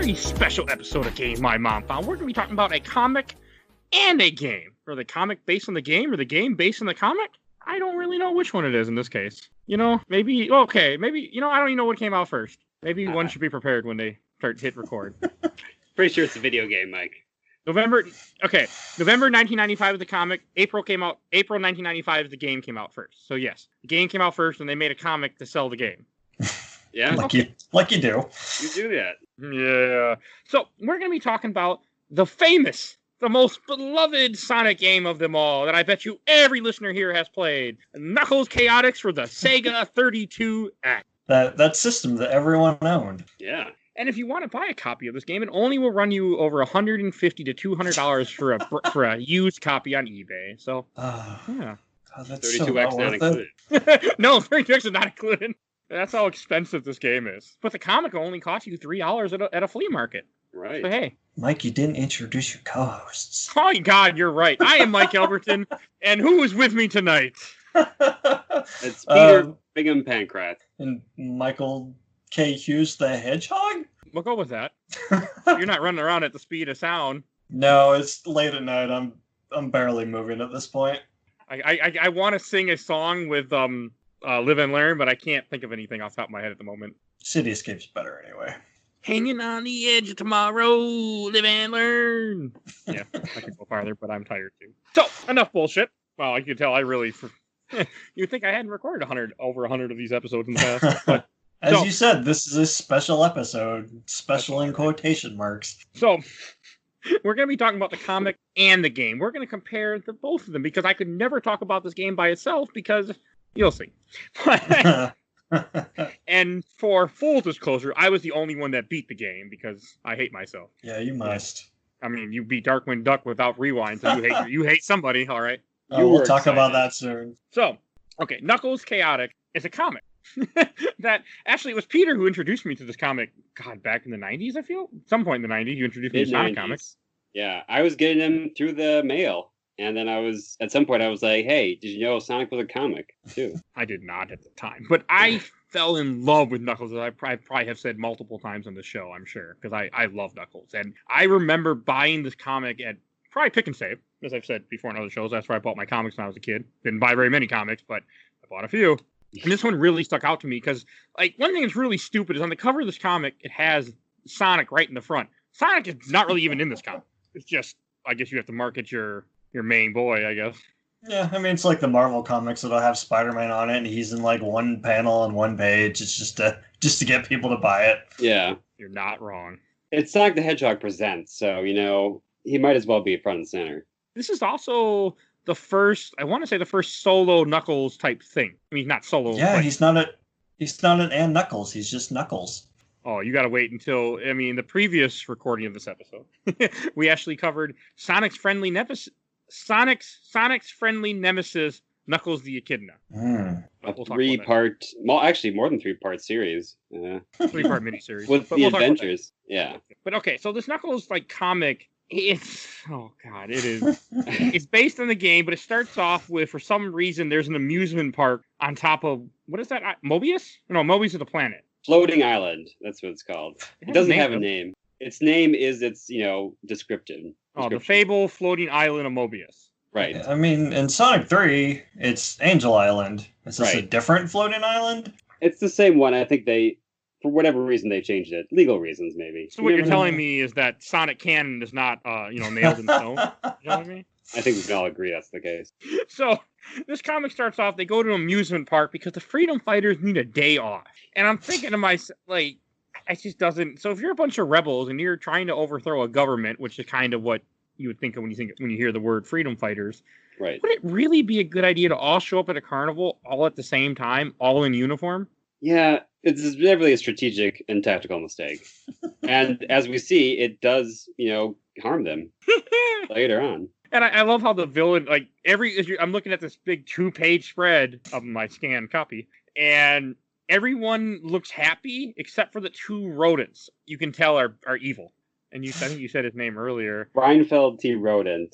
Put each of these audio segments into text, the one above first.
very special episode of Game My Mom Found. We're going to be talking about a comic and a game. Or the comic based on the game, or the game based on the comic? I don't really know which one it is in this case. I don't even know what came out first. Maybe one should be prepared when they hit record. Pretty sure it's a video game, Mike. November 1995 is the comic. April 1995 the game came out first. So yes, the game came out first, and they made a comic to sell the game. Yeah, like you do. You do that. Yeah. So we're going to be talking about the famous, the most beloved Sonic game of them all that I bet you every listener here has played. Knuckles Chaotix for the Sega 32X. That system that everyone owned. Yeah. And if you want to buy a copy of this game, it only will run you over $150 to $200 for a used copy on eBay. So, yeah. God, that's 32X so not included. No, 32X is not included. That's how expensive this game is. But the comic will only cost you $3 at a flea market. Right. So, hey. Mike, you didn't introduce your co-hosts. Oh, God, you're right. I am Mike Albertin, and who is with me tonight? It's Peter Bingham-Pankratz. And Michael K. Hughes the Hedgehog? We'll go with that. You're not running around at the speed of sound. No, it's late at night. I'm barely moving at this point. I want to sing a song with Live and Learn, but I can't think of anything off the top of my head at the moment. Cityscape's better anyway. Hanging on the edge of tomorrow, live and learn. Yeah, I could go farther, but I'm tired too. So, enough bullshit. Well, you can tell I really... You'd think I hadn't recorded over 100 of these episodes in the past. But, As you said, this is a special episode. Special in quotation marks. So, we're going to be talking about the comic and the game. We're going to compare both of them, because I could never talk about this game by itself, because you'll see. And for full disclosure, I was the only one that beat the game, because I hate myself. Yeah, you must. I mean, you beat Darkwing Duck without rewind, so you hate somebody, all right? We'll talk about that soon. So, okay, Knuckles Chaotix is a comic. That actually, it was Peter who introduced me to this comic. God, back in the 90s, I feel. At some point in the 90s, you introduced me to Sonic comics. Yeah, I was getting them through the mail, and then at some point I was like, "Hey, did you know Sonic was a comic too?" I did not at the time, but I fell in love with Knuckles, as I probably have said multiple times on the show, I'm sure, because I love Knuckles, and I remember buying this comic at probably Pick and Save, as I've said before in other shows. That's where I bought my comics when I was a kid. Didn't buy very many comics, but I bought a few. And this one really stuck out to me because, like, one thing that's really stupid is on the cover of this comic, it has Sonic right in the front. Sonic is not really even in this comic. It's just, I guess you have to market your main boy, I guess. Yeah, I mean, it's like the Marvel comics that'll have Spider-Man on it, and he's in, like, one panel on one page. It's just to get people to buy it. Yeah. You're not wrong. It's Sonic the Hedgehog presents, so, he might as well be front and center. This is also the first solo Knuckles type thing. I mean, not solo. Yeah, he's not an and Knuckles. He's just Knuckles. Oh, you got to wait until, the previous recording of this episode. We actually covered Sonic's friendly nemesis, Knuckles the Echidna. A 3-part, actually more than 3-part series. 3-part miniseries. With the adventures. Yeah. But okay, so this Knuckles comic, it is. It's based on the game, but it starts off with, for some reason, there's an amusement park on top of, what is that? Mobius? No, Mobius is a planet. Floating Island. That's what it's called. It doesn't have a name. Its name is descriptive. Oh, the Fable Floating Island of Mobius. Right. I mean, in Sonic 3, it's Angel Island. Is this a different floating island? It's the same one. I think for whatever reason, they changed it. Legal reasons, maybe. So what you're telling me is that Sonic canon is not, nailed in stone? You know what I mean? I think we can all agree that's the case. So, this comic starts off, they go to an amusement park because the Freedom Fighters need a day off. And I'm thinking to myself, it just doesn't... So if you're a bunch of rebels and you're trying to overthrow a government, which is kind of what you would think of when you hear the word Freedom Fighters, right? Would it really be a good idea to all show up at a carnival all at the same time, all in uniform? Yeah, it's definitely a strategic and tactical mistake. And as we see, it does, harm them later on. And I love how the villain, I'm looking at this big 2-page spread of my scanned copy, and everyone looks happy except for the 2 rodents you can tell are evil. And I think you said his name earlier. Reinfeld T. Rodent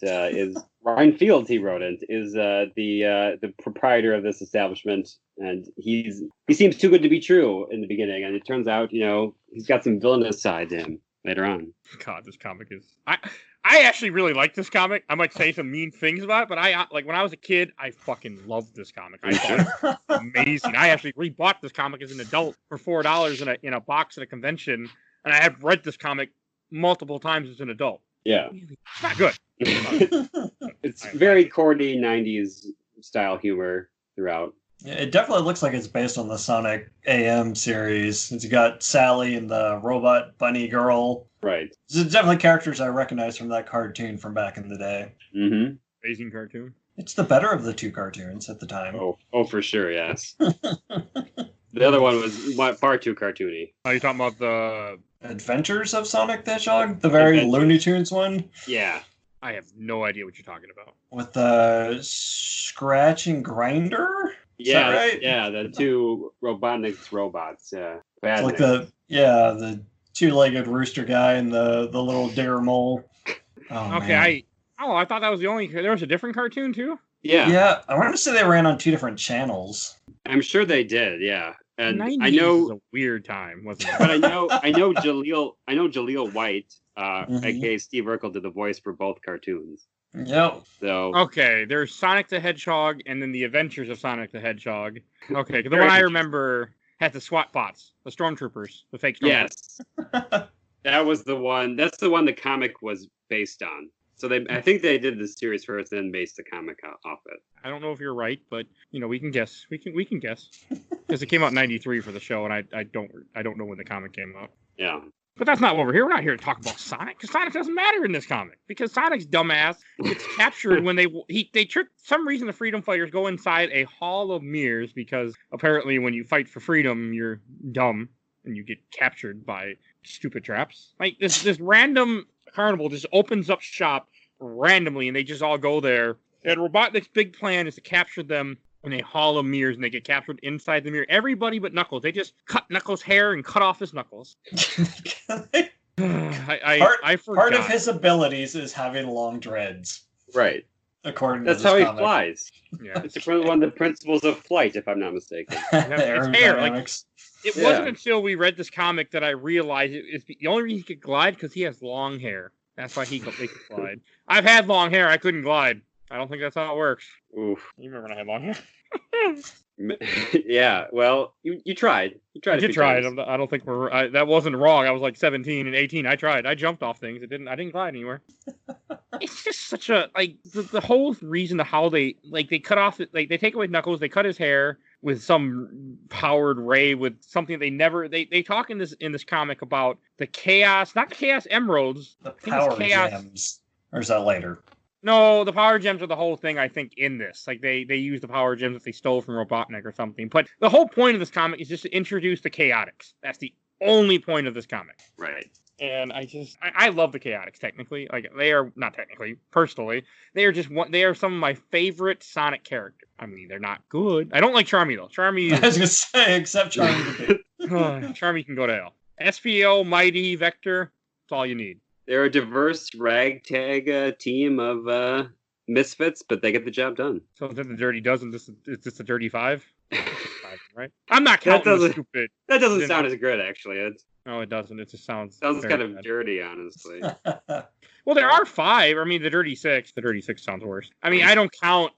is the proprietor of this establishment, and he seems too good to be true in the beginning, and it turns out he's got some villainous side to him. later on. God, this comic is. I actually really like this comic. I might say some mean things about it, but when I was a kid, I fucking loved this comic. I thought it was amazing. I actually rebought this comic as an adult for $4 in a box at a convention, and I have read this comic multiple times as an adult. Yeah. It's not good. It's very corny 90s style humor throughout. It definitely looks like it's based on the Sonic AM series. It's got Sally and the robot bunny girl. Right. It's definitely characters I recognize from that cartoon from back in the day. Mm-hmm. Amazing cartoon. It's the better of the two cartoons at the time. Oh, for sure, yes. The other one was far too cartoony. Are you talking about the Adventures of Sonic the Hedgehog? The very Looney Tunes one? Yeah. I have no idea what you're talking about. With the Scratch and Grinder? Is Yeah, that right? yeah, the two robotics robots. Yeah, It's like the two-legged rooster guy and the little digger mole. Oh, Okay, man. I thought that was the only. There was a different cartoon too. Yeah, Yeah, I want to say they ran on two different channels. I'm sure they did. Yeah, and 90s I know, was a weird time, wasn't it? but I know Jaleel White, aka Steve Urkel, did the voice for both cartoons. Yep. So Okay, there's Sonic the Hedgehog and then the Adventures of Sonic the Hedgehog. Okay, 'cause the one I remember had the SWAT bots, the stormtroopers, the fake stormtroopers. yes, that was the one. That's the one the comic was based on. So I think they did the series first, then based the comic off it. I don't know if you're right, but we can guess. We can guess because it came out in '93 for the show, and I don't know when the comic came out. Yeah. But that's not what we're here. We're not here to talk about Sonic, because Sonic doesn't matter in this comic. Because Sonic's dumbass gets captured when they trick some reason the freedom fighters go inside a hall of mirrors, because apparently when you fight for freedom, you're dumb and you get captured by stupid traps. Like this random carnival just opens up shop randomly, and they just all go there. And Robotnik's big plan is to capture them in a hall of mirrors, and they get captured inside the mirror. Everybody but Knuckles. They just cut Knuckles' hair and cut off his knuckles. I forgot. Part of his abilities is having long dreads. Right. According That's to how this he comic. flies. Yeah. It's one of the principles of flight, if I'm not mistaken. It's hair. Like, Aerodynamics. it wasn't until we read this comic that I realized it's the only reason he could glide because he has long hair. That's why they could glide. I've had long hair. I couldn't glide. I don't think that's how it works. Oof. You remember when I had long hair? Yeah. Well, you tried. You tried. I did try it. I don't think that wasn't wrong. I was like 17 and 18. I tried. I jumped off things. I didn't glide anywhere. It's just such a the whole reason to how they cut off they take away Knuckles. They cut his hair with some powered ray with something they talk in this comic about the chaos, not the chaos emeralds. The power gems. Or is that later? No, the power gems are the whole thing, I think, in this. Like, they use the power gems that they stole from Robotnik or something. But the whole point of this comic is just to introduce the Chaotix. That's the only point of this comic. Right. And I love the Chaotix, technically. Like, they are, not technically, personally, they are some of my favorite Sonic characters. I mean, they're not good. I don't like Charmy, though. Charmy I was going to say, except Charmy. Charmy can go to hell. SPO, Mighty, Vector, that's all you need. They're a diverse ragtag team of misfits, but they get the job done. So then the Dirty Dozen, is this the Dirty Five? Right? I'm not counting the stupid. That doesn't sound as good, actually. No, it doesn't. It just sounds kind of bad. dirty, honestly. Well, there are 5. I mean, the Dirty Six. The Dirty Six sounds worse. I mean, I don't count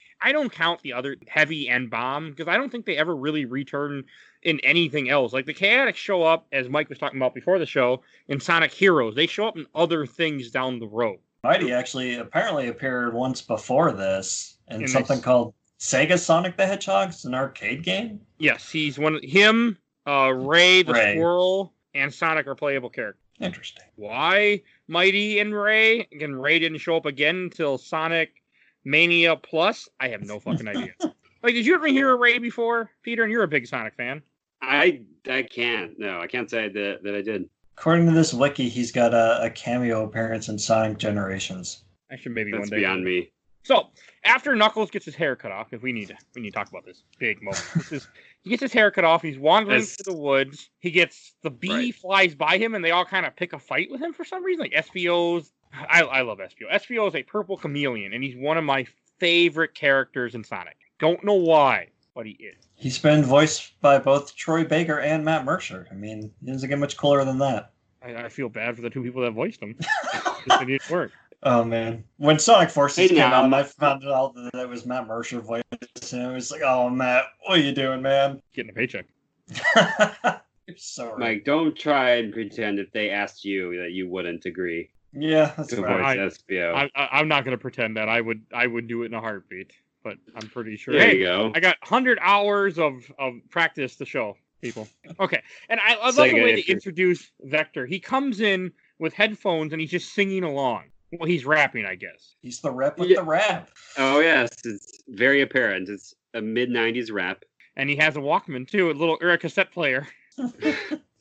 the other Heavy and Bomb, because I don't think they ever really return in anything else. Like, the Chaotix show up, as Mike was talking about before the show, in Sonic Heroes. They show up in other things down the road. Mighty actually apparently appeared once before this in something called Sega Sonic the Hedgehog. It's an arcade game. Yes, he's him, Ray the Squirrel, and Sonic are playable characters. Interesting. Why Mighty and Ray? Again, Ray didn't show up again until Sonic Mania Plus. I have no fucking idea. Like, did you ever hear of Ray before, Peter? And you're a big Sonic fan. I can't. No, I can't say that I did. According to this wiki, he's got a cameo appearance in Sonic Generations. Actually, maybe That's one day. Beyond me. So, after Knuckles gets his hair cut off, because we need to talk about this big moment. He gets his hair cut off. He's wandering through the woods. The bee flies by him, and they all kind of pick a fight with him for some reason. Like SPO's. I love SPO. SPO is a purple chameleon, and he's one of my favorite characters in Sonic. Don't know why, but he is. He's been voiced by both Troy Baker and Matt Mercer. I mean, he doesn't get much cooler than that. I feel bad for the two people that voiced him. It didn't work. Oh man, when Sonic Forces came out, and I I'm found out that it was Matt Mercer voicing him, it's like, oh Matt, what are you doing, man? Getting a paycheck. You're so right. Mike, don't try and pretend if they asked you that you wouldn't agree Yeah, that's to right. voice SBO. I'm not going to pretend that I would do it in a heartbeat, but I'm pretty sure. There Hey, you go. I got 100 hours of practice to show people. Okay, and I love Sega, the way if they you're- introduce Vector. He comes in with headphones and he's just singing along. Well, he's rapping, I guess. He's the rep with Yeah. the rap. Oh yes, it's very apparent. It's a mid-90s rap. And he has a Walkman too, a cassette player.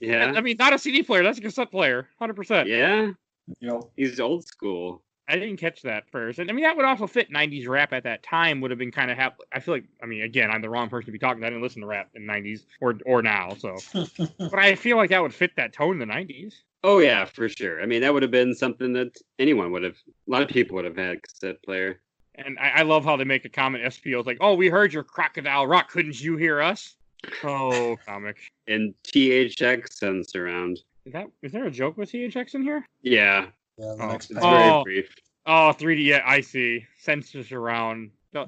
Yeah. I mean, not a CD player. That's a cassette player, 100%. Yeah. Yep. He's old school. I didn't catch that first. And I mean, that would also fit 90s rap at that time, would have been kind of I feel like, I mean, again, I'm the wrong person to be talking. I didn't listen to rap in 90s or now, so. But I feel like that would fit that tone in the 90s. Oh yeah, for sure. I mean, that would have been something that anyone would have. A lot of people would have had a cassette player. And I love how they make a comment. SPO's like, "Oh, we heard your crocodile rock. Couldn't you hear us?" Oh, comic. And THX sends around. Is there a joke with THX in here? Yeah, Yeah, the Oh. next it's page. Oh. very brief. Oh, 3D. Yeah, I see. Sensors around. No,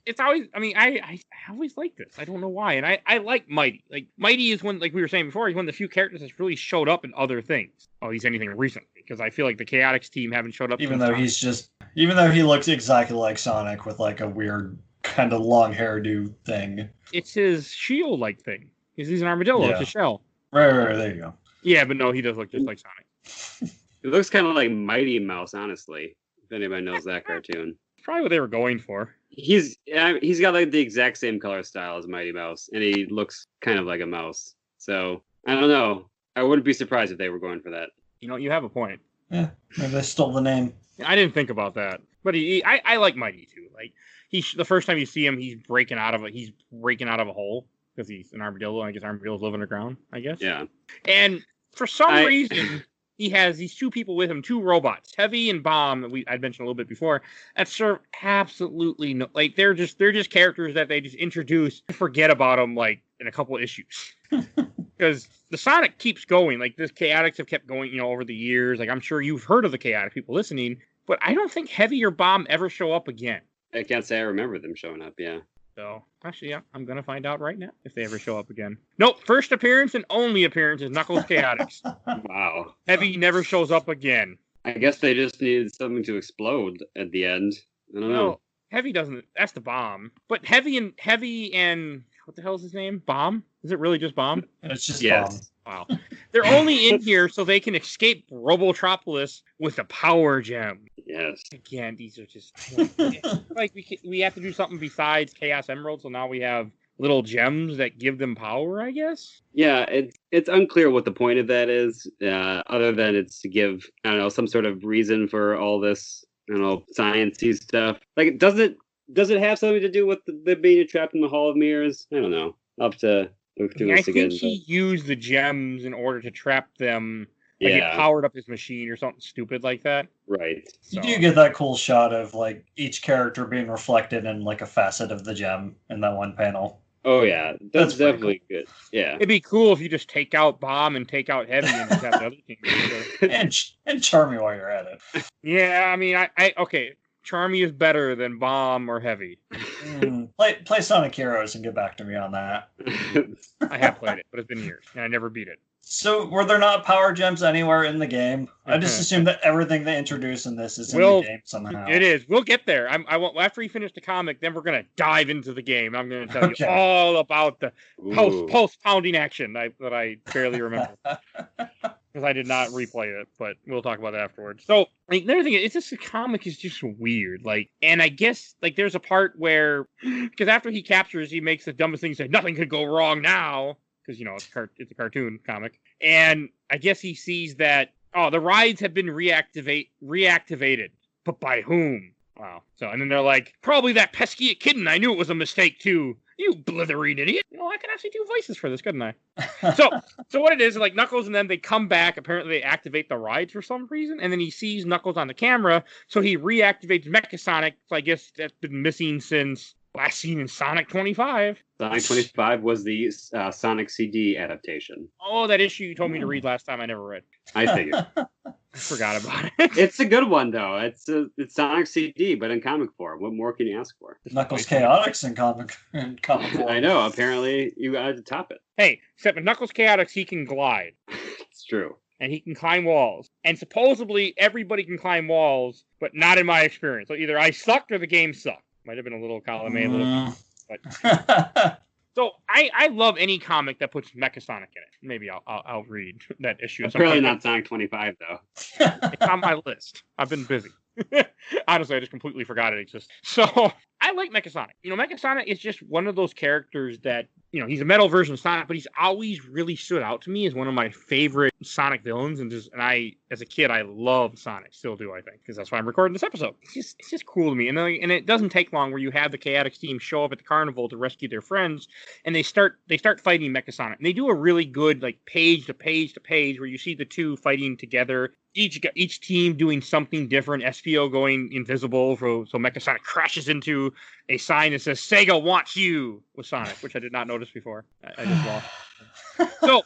it's always. I mean, I always like this. I don't know why. And I like Mighty. Like Mighty is one, like we were saying before, he's one of the few characters that's really showed up in other things. At least anything recently, because I feel like the Chaotix team haven't showed up. Even since though he looks exactly like Sonic with like a weird kind of long hairdo thing. it's his shield-like thing. He's an armadillo. Yeah. It's a shell. Right, there you go. Yeah, but no, he does look just like Sonic. It looks kind of like Mighty Mouse, honestly. If anybody knows that cartoon. It's probably what they were going for. He's got like the exact same color style as Mighty Mouse, and he looks kind of like a mouse. So I don't know. I wouldn't be surprised if they were going for that. You know, you have a point. Yeah, maybe they stole the name. I didn't think about that, but I like Mighty too. Like the first time you see him, he's breaking out of a hole because he's an armadillo. I guess armadillos live underground. I guess. Yeah. And for some reason, he has these two people with him, two robots, Heavy and Bomb, that I'd mentioned a little bit before, that serve absolutely no, like they're just characters that they just introduce and forget about them like in a couple of issues. Because the Sonic keeps going, like this Chaotix have kept going, you know, over the years. Like I'm sure you've heard of the Chaotix people listening, but I don't think Heavy or Bomb ever show up again. I can't say I remember them showing up. Yeah. So actually, yeah, I'm gonna find out right now if they ever show up again. Nope, first appearance and only appearance is Knuckles Chaotix. Wow. Heavy never shows up again. I guess they just needed something to explode at the end. I don't know. No, Heavy doesn't. That's the Bomb. But Heavy and what the hell is his name? Bomb? Is it really just Bomb? It's just Yes. Wow. They're only in here so they can escape Robotropolis with a power gem. Yes. Again, these are just like we have to do something besides Chaos Emerald. So now we have little gems that give them power, I guess. Yeah, it's unclear what the point of that is, other than it's to give, I don't know, some sort of reason for all this, I don't know, science-y stuff. Like, does it have something to do with the being trapped in the Hall of Mirrors? I don't know. I'll have to look through this again. I think he used the gems in order to trap them. Like Yeah. it powered up his machine or something stupid like that. Right. You So, do get that cool shot of like each character being reflected in like a facet of the gem in that one panel. Oh, yeah. That's pretty definitely good. Yeah. it'd be cool if you just take out Bomb and take out Heavy and just have the other team do it. And charm me while you're at it. Yeah, I mean, I okay. Charmy is better than Bomb or Heavy. Play Sonic Heroes and get back to me on that. I have played it, but it's been years, and I never beat it. So were there not power gems anywhere in the game? I just assumed that everything they introduce in this is in Well, the game somehow. It is. We'll get there. I want after we finish the comic, then we're gonna dive into the game. I'm gonna tell Okay. you all about the Ooh. post pounding action that I barely remember because I did not replay it. But we'll talk about it afterwards. So like, the other thing is, it's just the comic is just weird. Like, and I guess like there's a part where because after he captures, he makes the dumbest thing. He said nothing could go wrong now. Because, you know, it's a cartoon comic. And I guess he sees that, the rides have been reactivated. But by whom? Wow. So, and then they're like, probably that pesky kitten. I knew it was a mistake, too. You blithering idiot. You know, I can actually do voices for this, couldn't I? So what it is, like Knuckles and them, they come back. Apparently, they activate the rides for some reason. And then he sees Knuckles on the camera. So he reactivates Mechasonic. So I guess that's been missing since last seen in Sonic 25. Sonic 25 was the Sonic CD adaptation. Oh, that issue you told me to read last time I never read. I figured. I forgot about it. It's a good one, though. It's Sonic CD, but in comic form. What more can you ask for? Knuckles Chaotix in comic form. I know. Apparently, you got to top it. Hey, except with Knuckles Chaotix, he can glide. It's true. And he can climb walls. And supposedly, everybody can climb walls, but not in my experience. So either I sucked or the game sucked. Might have been a little column A, a little... But... So I love any comic that puts Mecha Sonic in it. Maybe I'll read that issue. Apparently not Sonic 25 though. It's on my list. I've been busy. Honestly, I just completely forgot it exists. So I like Mecha Sonic. Mecha Sonic is just one of those characters that, he's a metal version of Sonic, but he's always really stood out to me as one of my favorite Sonic villains. And I, as a kid, I loved Sonic. Still do, I think, because that's why I'm recording this episode. It's just cool to me. And it doesn't take long where you have the Chaotix team show up at the carnival to rescue their friends, and they start fighting Mecha Sonic. And they do a really good page to page to page where you see the two fighting together. Each team doing something different. SPO going invisible, so Mecha Sonic crashes into a sign that says "Sega wants you" with Sonic, which I did not notice before. I just lost. So,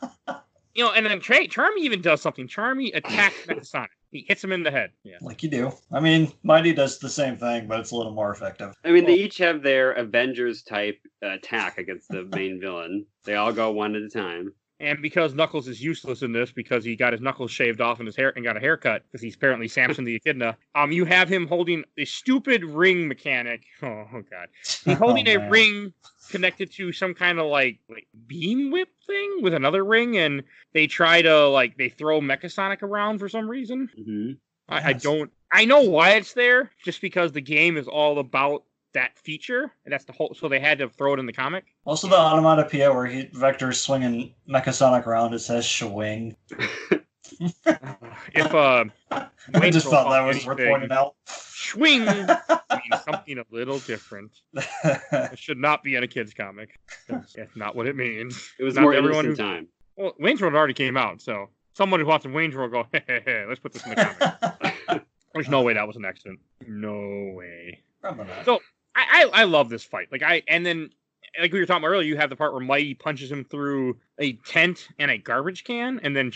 and then Charmy even does something. Charmy attacks Mecha Sonic. He hits him in the head. Yeah, like you do. I mean, Mighty does the same thing, but it's a little more effective. I mean, they each have their Avengers type attack against the main villain. They all go one at a time. And because Knuckles is useless in this, because he got his knuckles shaved off and his hair and got a haircut, because he's apparently Samson the Echidna, you have him holding a stupid ring mechanic. Oh God! He's holding a ring connected to some kind of like beam whip thing with another ring, and they try to they throw Mecha Sonic around for some reason. Mm-hmm. I know why it's there, just because the game is all about that feature, and that's the whole. So they had to throw it in the comic. Also, the onomatopoeia where Vector's swinging Mecha Sonic around, it says "shwing." If I just thought that was worth pointing out. Swing means something a little different. It should not be in a kid's comic. That's not what it means. It was not more innocent time. Well, Wayne's World already came out, so someone who watches Wayne's World go, hey, let's put this in the comic. There's no way that was an accident. No way. Probably not. So I love this fight. And then we were talking about earlier, you have the part where Mighty punches him through a tent and a garbage can, and then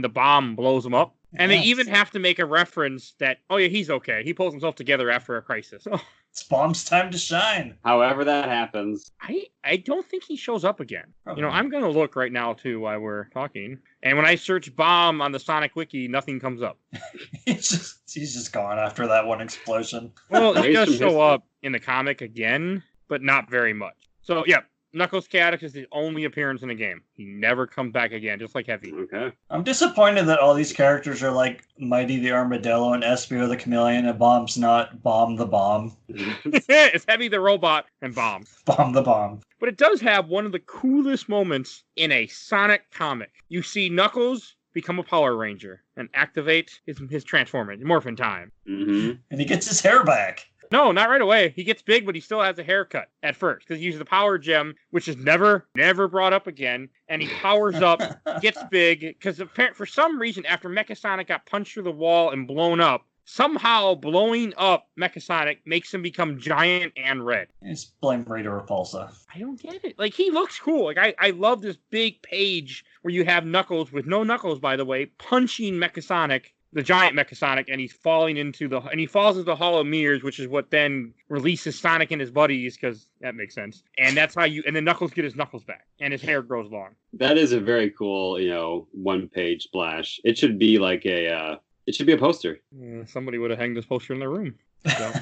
the bomb blows him up. And they even have to make a reference that, oh yeah, he's okay. He pulls himself together after a crisis. Oh. It's Bomb's time to shine. However that happens. I don't think he shows up again. Probably. I'm going to look right now, too, while we're talking. And when I search Bomb on the Sonic Wiki, nothing comes up. He's just gone after that one explosion. Well, he does show up in the comic again, but not very much. So, yeah. Knuckles Chaotix is the only appearance in the game. He never comes back again, just like Heavy. Okay. I'm disappointed that all these characters are like Mighty the Armadillo and Espio the Chameleon, and Bomb's not Bomb the Bomb. It's Heavy the Robot and Bomb. Bomb the Bomb. But it does have one of the coolest moments in a Sonic comic. You see Knuckles become a Power Ranger and activate his transforming, morphin time. Mm-hmm. And he gets his hair back. No, not right away. He gets big, but he still has a haircut at first because he uses the power gem, which is never brought up again. And he powers up, gets big, because for some reason, after Mecha Sonic got punched through the wall and blown up, somehow blowing up Mecha Sonic makes him become giant and red. It's blame Rita Repulsa. I don't get it. He looks cool. I love this big page where you have Knuckles, with no Knuckles, by the way, punching Mecha Sonic, the giant Mecha Sonic, and he's falling into he falls into the Hall of Mirrors, which is what then releases Sonic and his buddies, because that makes sense. And that's how and then Knuckles get his knuckles back, and his hair grows long. That is a very cool, one-page splash. It should be like it should be a poster. Somebody would have hanged this poster in their room. So.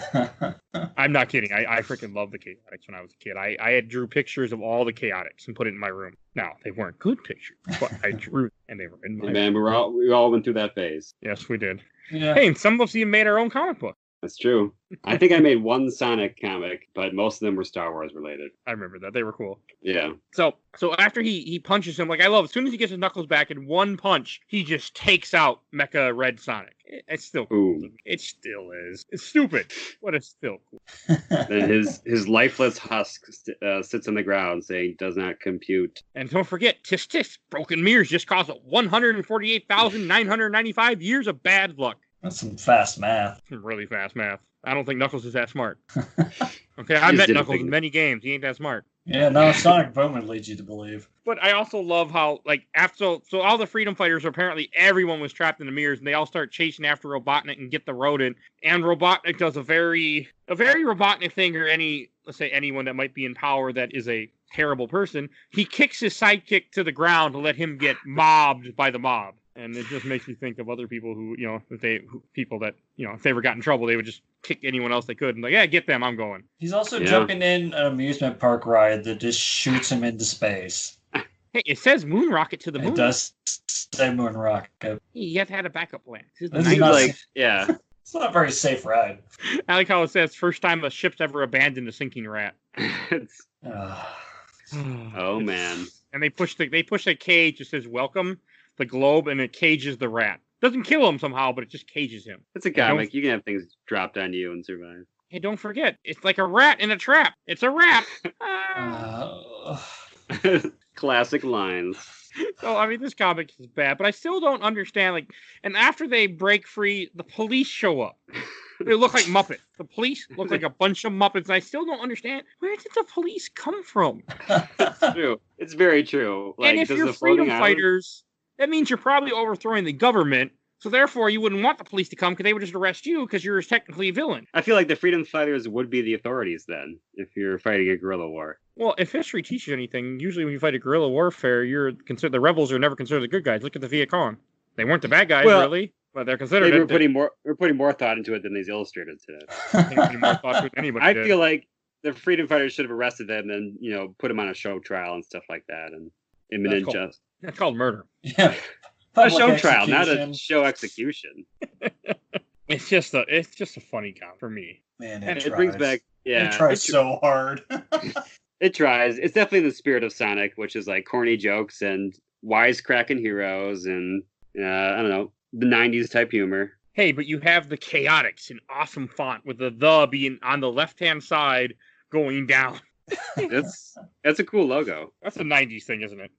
I'm not kidding. I freaking loved the Chaotix when I was a kid. I had drew pictures of all the Chaotix and put it in my room. Now, they weren't good pictures, but I drew and they were in my room. Man, we all went through that phase. Yes, we did. Yeah. Hey, and some of us even made our own comic book. That's true. I think I made one Sonic comic, but most of them were Star Wars related. I remember that. They were cool. Yeah. So after he punches him, I love, as soon as he gets his knuckles back in one punch, he just takes out Mecha Red Sonic. It's still cool. Ooh. It still is. It's stupid, but it's still cool. Then his lifeless husk sits on the ground saying, "Does not compute." And don't forget, tisk tisk, broken mirrors just caused 148,995 years of bad luck. That's some fast math. Some really fast math. I don't think Knuckles is that smart. Okay, I Just met didn't Knuckles think in it. many games. He ain't that smart. Yeah, no, Sonic Boom would lead you to believe. But I also love how, like, after so all the freedom fighters, apparently everyone was trapped in the mirrors, and they all start chasing after Robotnik and get the rodent. And Robotnik does a very Robotnik thing, or let's say anyone that might be in power that is a terrible person. He kicks his sidekick to the ground to let him get mobbed by the mob. And it just makes me think of other people who, if they ever got in trouble, they would just kick anyone else they could and like, yeah, get them, I'm going. He's also jumping in an amusement park ride that just shoots him into space. Hey, it says moon rocket to the moon. It does say moon rocket. You have to have a backup plan. This is not It's not a very safe ride. I like how it says first time a ship's ever abandoned a sinking rat. Oh man! And they push a cage that says welcome, the globe, and it cages the rat. Doesn't kill him somehow, but it just cages him. It's a comic. You can have things dropped on you and survive. Hey, don't forget, it's like a rat in a trap. It's a rat. Classic lines. So, I mean, this comic is bad, but I still don't understand, like, and after they break free, the police show up. They look like Muppets. The police look like a bunch of Muppets, and I still don't understand, where did the police come from? It's true. It's very true. Like, and if you're freedom fighters, that means you're probably overthrowing the government, so therefore you wouldn't want the police to come, because they would just arrest you, because you're technically a villain. I feel like the freedom fighters would be the authorities then, if you're fighting a guerrilla war. Well, if history teaches anything, usually when you fight a guerrilla warfare, the rebels are never considered the good guys. Look at the Viet Cong. They weren't the bad guys, really, but they're considered. We're putting more thought into it than these illustrators today. I feel like the freedom fighters should have arrested them and put them on a show trial and stuff like that, and imminent justice. That's called murder. Yeah, a show trial, not a show execution. It's just a funny count for me. Man, it brings back. Yeah, it tries so hard. It tries. It's definitely the spirit of Sonic, which is like corny jokes and wisecracking heroes and I don't know, the 90s type humor. Hey, but you have the Chaotix in awesome font with the being on the left-hand side going down. That's a cool logo. That's a 90s thing, isn't it?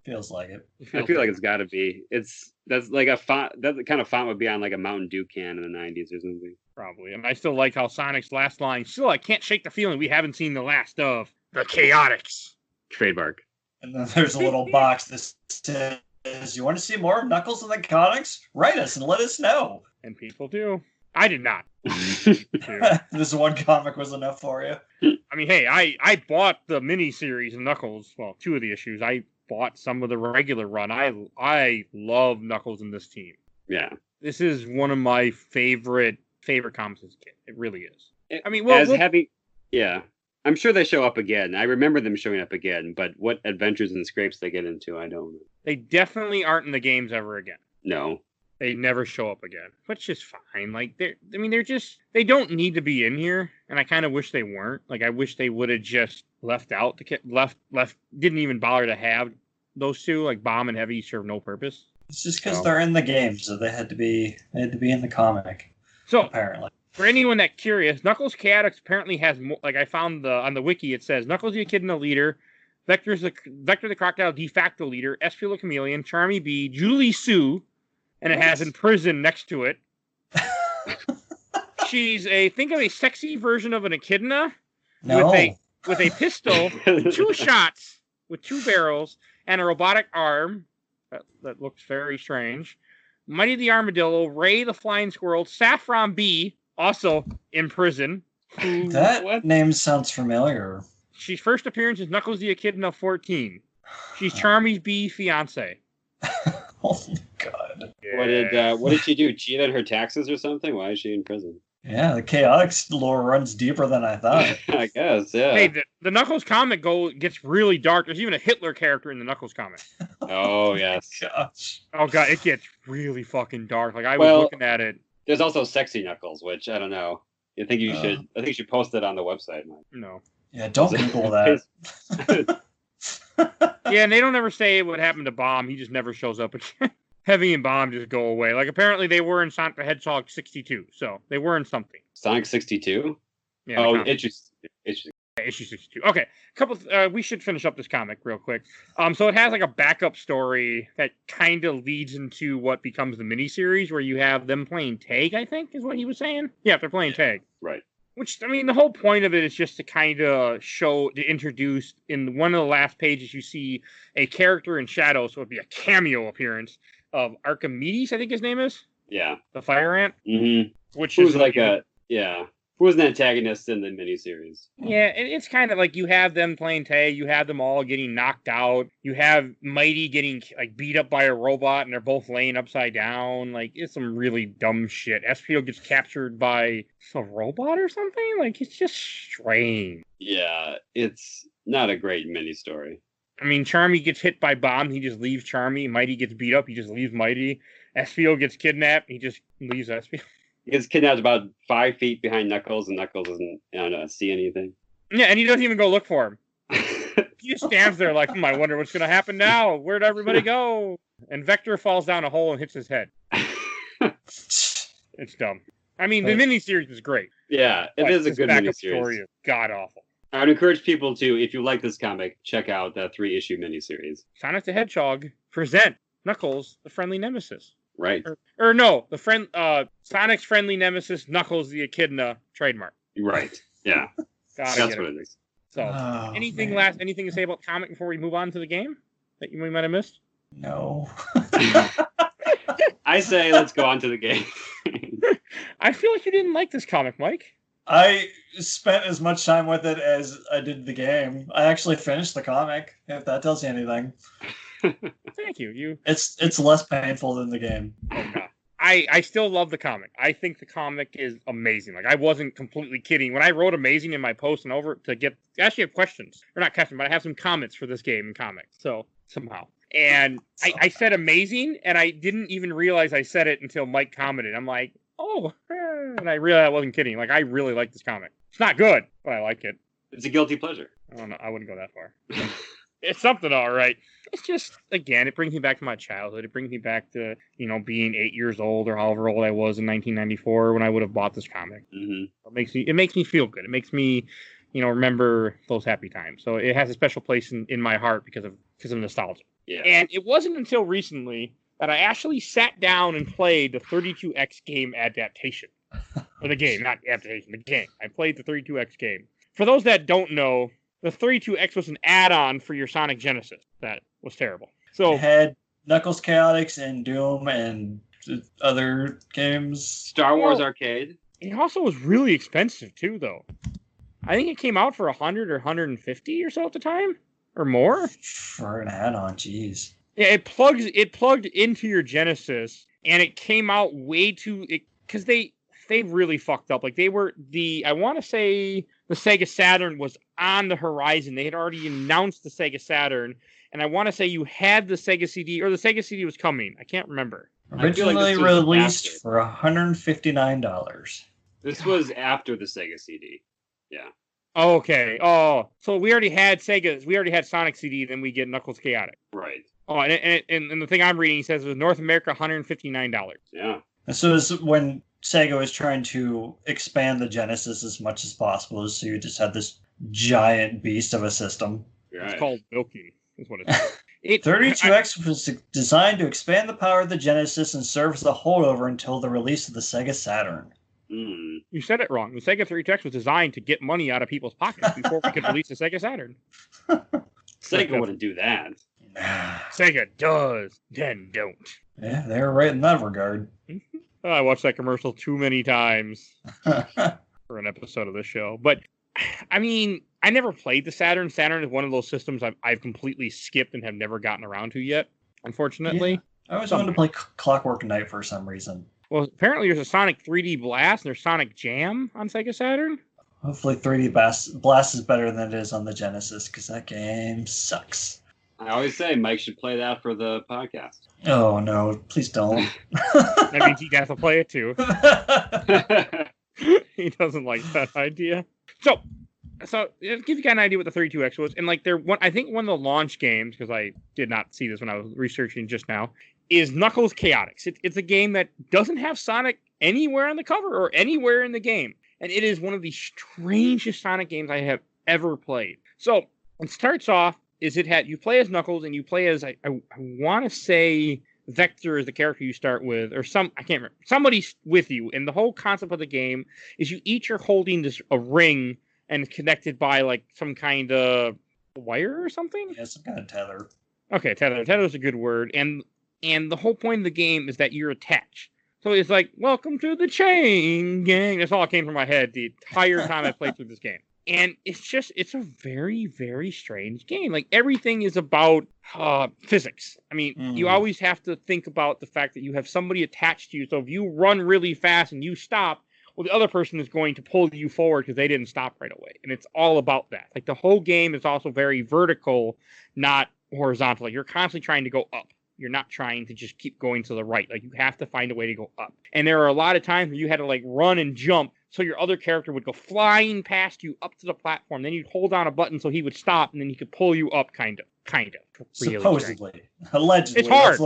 Feels like it. I feel like it's got to be. That's like a font. That kind of font would be on like a Mountain Dew can in the 90s or something. Probably. And I still like how Sonic's last line, still I can't shake the feeling we haven't seen the last of the Chaotix. Trademark. And then there's a little box that says, you want to see more of Knuckles and the Chaotix? Write us and let us know. And people do. I did not. This one comic was enough for you. I mean, hey, I bought the mini-series of Knuckles. Well, 2 of the issues. I bought some of the regular run. I love Knuckles in this team. Yeah. This is one of my favorite comics as a kid. It really is. I mean, yeah. I'm sure they show up again. I remember them showing up again, but what adventures and scrapes they get into, I don't know. They definitely aren't in the games ever again. No. They never show up again, which is fine. Like, they don't need to be in here, and I kind of wish they weren't. Like, I wish they would have just left out didn't even bother to have those two. Like, Bomb and Heavy serve no purpose. It's just because they're in the game, so they had to be in the comic. So apparently, for anyone that's curious, Knuckles Chaotix apparently has more. Like, I found on the wiki, it says Knuckles the Echidna leader, Vector the Crocodile de facto leader, Espio the Chameleon, Charmy B, Julie Sue. And it has in prison next to it. She's think of a sexy version of an echidna with a pistol, 2 shots with 2 barrels, and a robotic arm that looks very strange. Mighty the Armadillo, Ray the Flying Squirrel, Saffron B, also in prison. That name sounds familiar. She's first appearance is Knuckles the Echidna 14. She's Charmy's B fiance. Oh my god! Yeah. What did she do? Cheat on her taxes or something? Why is she in prison? Yeah, the Chaotix lore runs deeper than I thought. I guess, yeah. Hey, the Knuckles comic gets really dark. There's even a Hitler character in the Knuckles comic. Oh yes. Gosh. Oh god, it gets really fucking dark. Like I was looking at it. There's also Sexy Knuckles, which I don't know. I think you should post it on the website, Mike. No. Yeah, don't Google that. Yeah, and they don't ever say what happened to Bomb. He just never shows up again. Heavy and Bomb just go away. Like, apparently they were in Sonic the Hedgehog 62, so they were in something. Sonic 62? Yeah. Oh, interesting. Issue 62. Okay, we should finish up this comic real quick. So it has like a backup story that kind of leads into what becomes the miniseries, where you have them playing tag. I think is what he was saying. Yeah, they're playing tag. Right. Which, I mean, the whole point of it is just to kind of introduce, in one of the last pages, you see a character in shadow, so it'd be a cameo appearance of Archimedes, I think his name is. Yeah. The fire ant. Mm-hmm. Which Who's is like who was an antagonist in the miniseries? Yeah, it's kind of like you have them playing tag, you have them all getting knocked out, you have Mighty getting like beat up by a robot, and they're both laying upside down. Like, it's some really dumb shit. SPO gets captured by a robot or something. Like, it's just strange. Yeah, it's not a great mini story. I mean, Charmy gets hit by bombs, he just leaves Charmy. Mighty gets beat up, he just leaves Mighty. SPO gets kidnapped, he just leaves SPO. He gets kidnapped about 5 feet behind Knuckles, and Knuckles doesn't see anything. Yeah, and he doesn't even go look for him. He just stands there like, I wonder what's going to happen now. Where'd everybody go? And Vector falls down a hole and hits his head. It's dumb. I mean, the miniseries is great. Yeah, it is a good miniseries. Story is god-awful. I would encourage people to, if you like this comic, check out the 3-issue miniseries. Sonic the Hedgehog present Knuckles, the friendly nemesis. Right. Or no, Sonic's friendly nemesis, Knuckles the Echidna trademark. Right. Yeah. That's what it is. So, anything to say about the comic before we move on to the game that we might have missed? No. I say let's go on to the game. I feel like you didn't like this comic, Mike. I spent as much time with it as I did the game. I actually finished the comic, if that tells you anything. Thank you. It's less painful than the game. Oh, no. I still love the comic. I think the comic is amazing. Like, I wasn't completely kidding. When I wrote amazing in my post and over to get... I actually have questions. Or not questions, but I have some comments for this game and comic. So, somehow. And I said amazing, and I didn't even realize I said it until Mike commented. I'm like, and I realized I wasn't kidding. Like, I really like this comic. It's not good, but I like it. It's a guilty pleasure. I don't know. I wouldn't go that far. It's something, all right. It's just, again, it brings me back to my childhood. It brings me back to, being 8 years old or however old I was in 1994 when I would have bought this comic. Mm-hmm. It makes me feel good. It makes me, remember those happy times. So it has a special place in my heart because of nostalgia. Yeah. And it wasn't until recently that I actually sat down and played the 32X game adaptation. Or the game, not adaptation, the game. I played the 32X game. For those that don't know, the 32X was an add-on for your Sonic Genesis. That was terrible. So it had Knuckles Chaotix and Doom and other games. Star Wars Arcade. It also was really expensive too, though. I think it came out for $100 or $150 or so at the time, or more. For an add-on, jeez. Yeah, it plugged into your Genesis, and it came out way too because they really fucked up. Like, I want to say the Sega Saturn was on the horizon. They had already announced the Sega Saturn, and I want to say you had the Sega CD, or the Sega CD was coming. I can't remember. Originally released for $159. This was after the Sega CD. Yeah. Oh, okay. Oh, so we already had Sonic CD, then we get Knuckles Chaotix. Right. Oh, and the thing I'm reading says it was North America $159. Yeah. So this is when Sega was trying to expand the Genesis as much as possible, so you just had this giant beast of a system. Right. It's called milking, is what it's. 32X was designed to expand the power of the Genesis and serve as a holdover until the release of the Sega Saturn. You said it wrong. The Sega 32X was designed to get money out of people's pockets before we could release the Sega Saturn. Sega wouldn't do that. Sega does, then don't. Yeah, they were right in that regard. I watched that commercial too many times for an episode of this show. But, I mean, I never played the Saturn. Saturn is one of those systems I've completely skipped and have never gotten around to yet, unfortunately. Yeah, I always wanted to play Clockwork Knight for some reason. Well, apparently there's a Sonic 3D Blast and there's Sonic Jam on Sega Saturn. Hopefully 3D Blast is better than it is on the Genesis, because that game sucks. I always say Mike should play that for the podcast. Oh, no, please don't. That means he has to play it too. He doesn't like that idea. So it'll give you an idea what the 32X was. And I think one of the launch games, because I did not see this when I was researching just now, is Knuckles Chaotix. It's a game that doesn't have Sonic anywhere on the cover or anywhere in the game. And it is one of the strangest Sonic games I have ever played. So it starts off you play as Knuckles and you play as I want to say Vector is the character you start with, or I can't remember. Somebody's with you, and the whole concept of the game is you each are holding a ring and connected by like some kind of wire or something. Yeah, some kind of tether. Okay, tether. Tether is a good word, and the whole point of the game is that you're attached. So it's like, welcome to the chain gang. That's all that came from my head the entire time I played through this game. And it's a very, very strange game. Like, everything is about physics. I mean, you always have to think about the fact that you have somebody attached to you. So if you run really fast and you stop, well, the other person is going to pull you forward because they didn't stop right away. And it's all about that. Like, the whole game is also very vertical, not horizontal. Like, you're constantly trying to go up. You're not trying to just keep going to the right. Like, you have to find a way to go up. And there are a lot of times where you had to, like, run and jump so your other character would go flying past you up to the platform. Then you'd hold down a button so he would stop, and then he could pull you up, kind of. Really supposedly. strange. Allegedly. It's hard. That's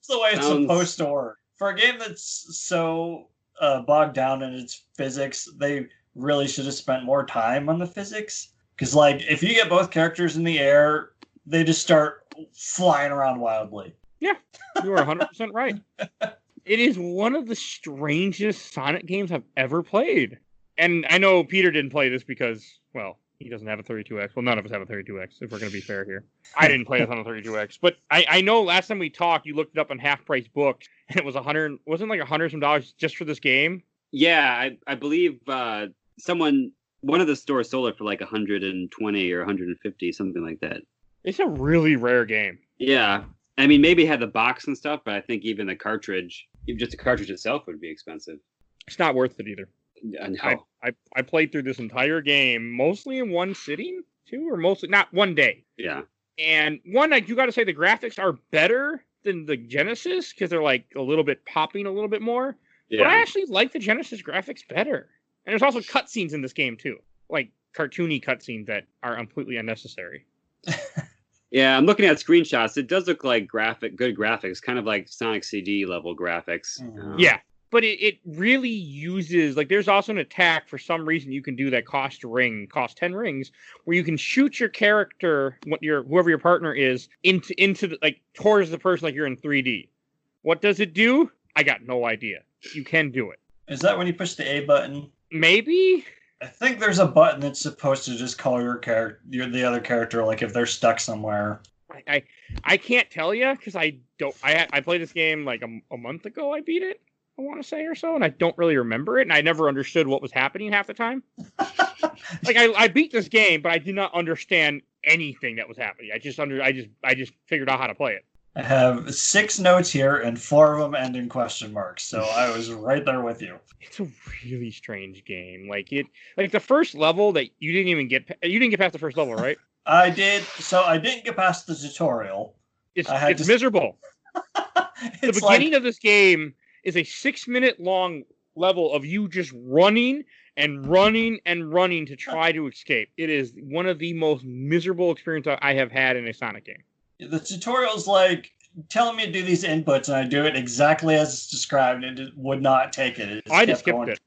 the way it's supposed to work. For a game that's so bogged down in its physics, they really should have spent more time on the physics. Because, like, if you get both characters in the air, they just start flying around wildly. Yeah, you are 100% right. It is one of the strangest Sonic games I've ever played. And I know Peter didn't play this because, well, he doesn't have a 32X. Well, none of us have a 32X, if we're going to be fair here. I didn't play this on a 32X. But I know last time we talked, you looked it up on half-price books, and it was wasn't like $100 some just for this game? Yeah, I believe one of the stores sold it for like 120 or 150, something like that. It's a really rare game. Yeah. I mean, maybe it had the box and stuff, but I think even the cartridge, even just the cartridge itself would be expensive. It's not worth it either. No. I played through this entire game mostly in one sitting, or mostly not one day. Yeah. And one, you got to say the graphics are better than the Genesis because they're like a little bit popping a little bit more. Yeah. But I actually like the Genesis graphics better. And there's also cutscenes in this game too, like cartoony cutscenes that are completely unnecessary. Yeah, I'm looking at screenshots. It does look like good graphics, kind of like Sonic CD level graphics. Yeah, but it really uses, like, there's also an attack for some reason you can do that cost 10 rings, where you can shoot your character, whoever your partner is, into the, like, towards the person like you're in 3D. What does it do? I got no idea. You can do it. Is that when you push the A button? Maybe. I think there's a button that's supposed to just call the other character, like if they're stuck somewhere. I can't tell you because I played this game like a month ago. I beat it, I want to say, or so, and I don't really remember it, and I never understood what was happening half the time. Like I beat this game, but I did not understand anything that was happening. I just figured out how to play it. I have 6 notes here, and 4 of them end in question marks. So I was right there with you. It's a really strange game. Like the first level that you didn't get past the first level, right? I did. So I didn't get past the tutorial. It's miserable. The beginning of this game is a 6-minute long level of you just running and running and running to try to escape. It is one of the most miserable experiences I have had in a Sonic game. The tutorial's like telling me to do these inputs, and I do it exactly as it's described, and it would not take it. I just skipped it.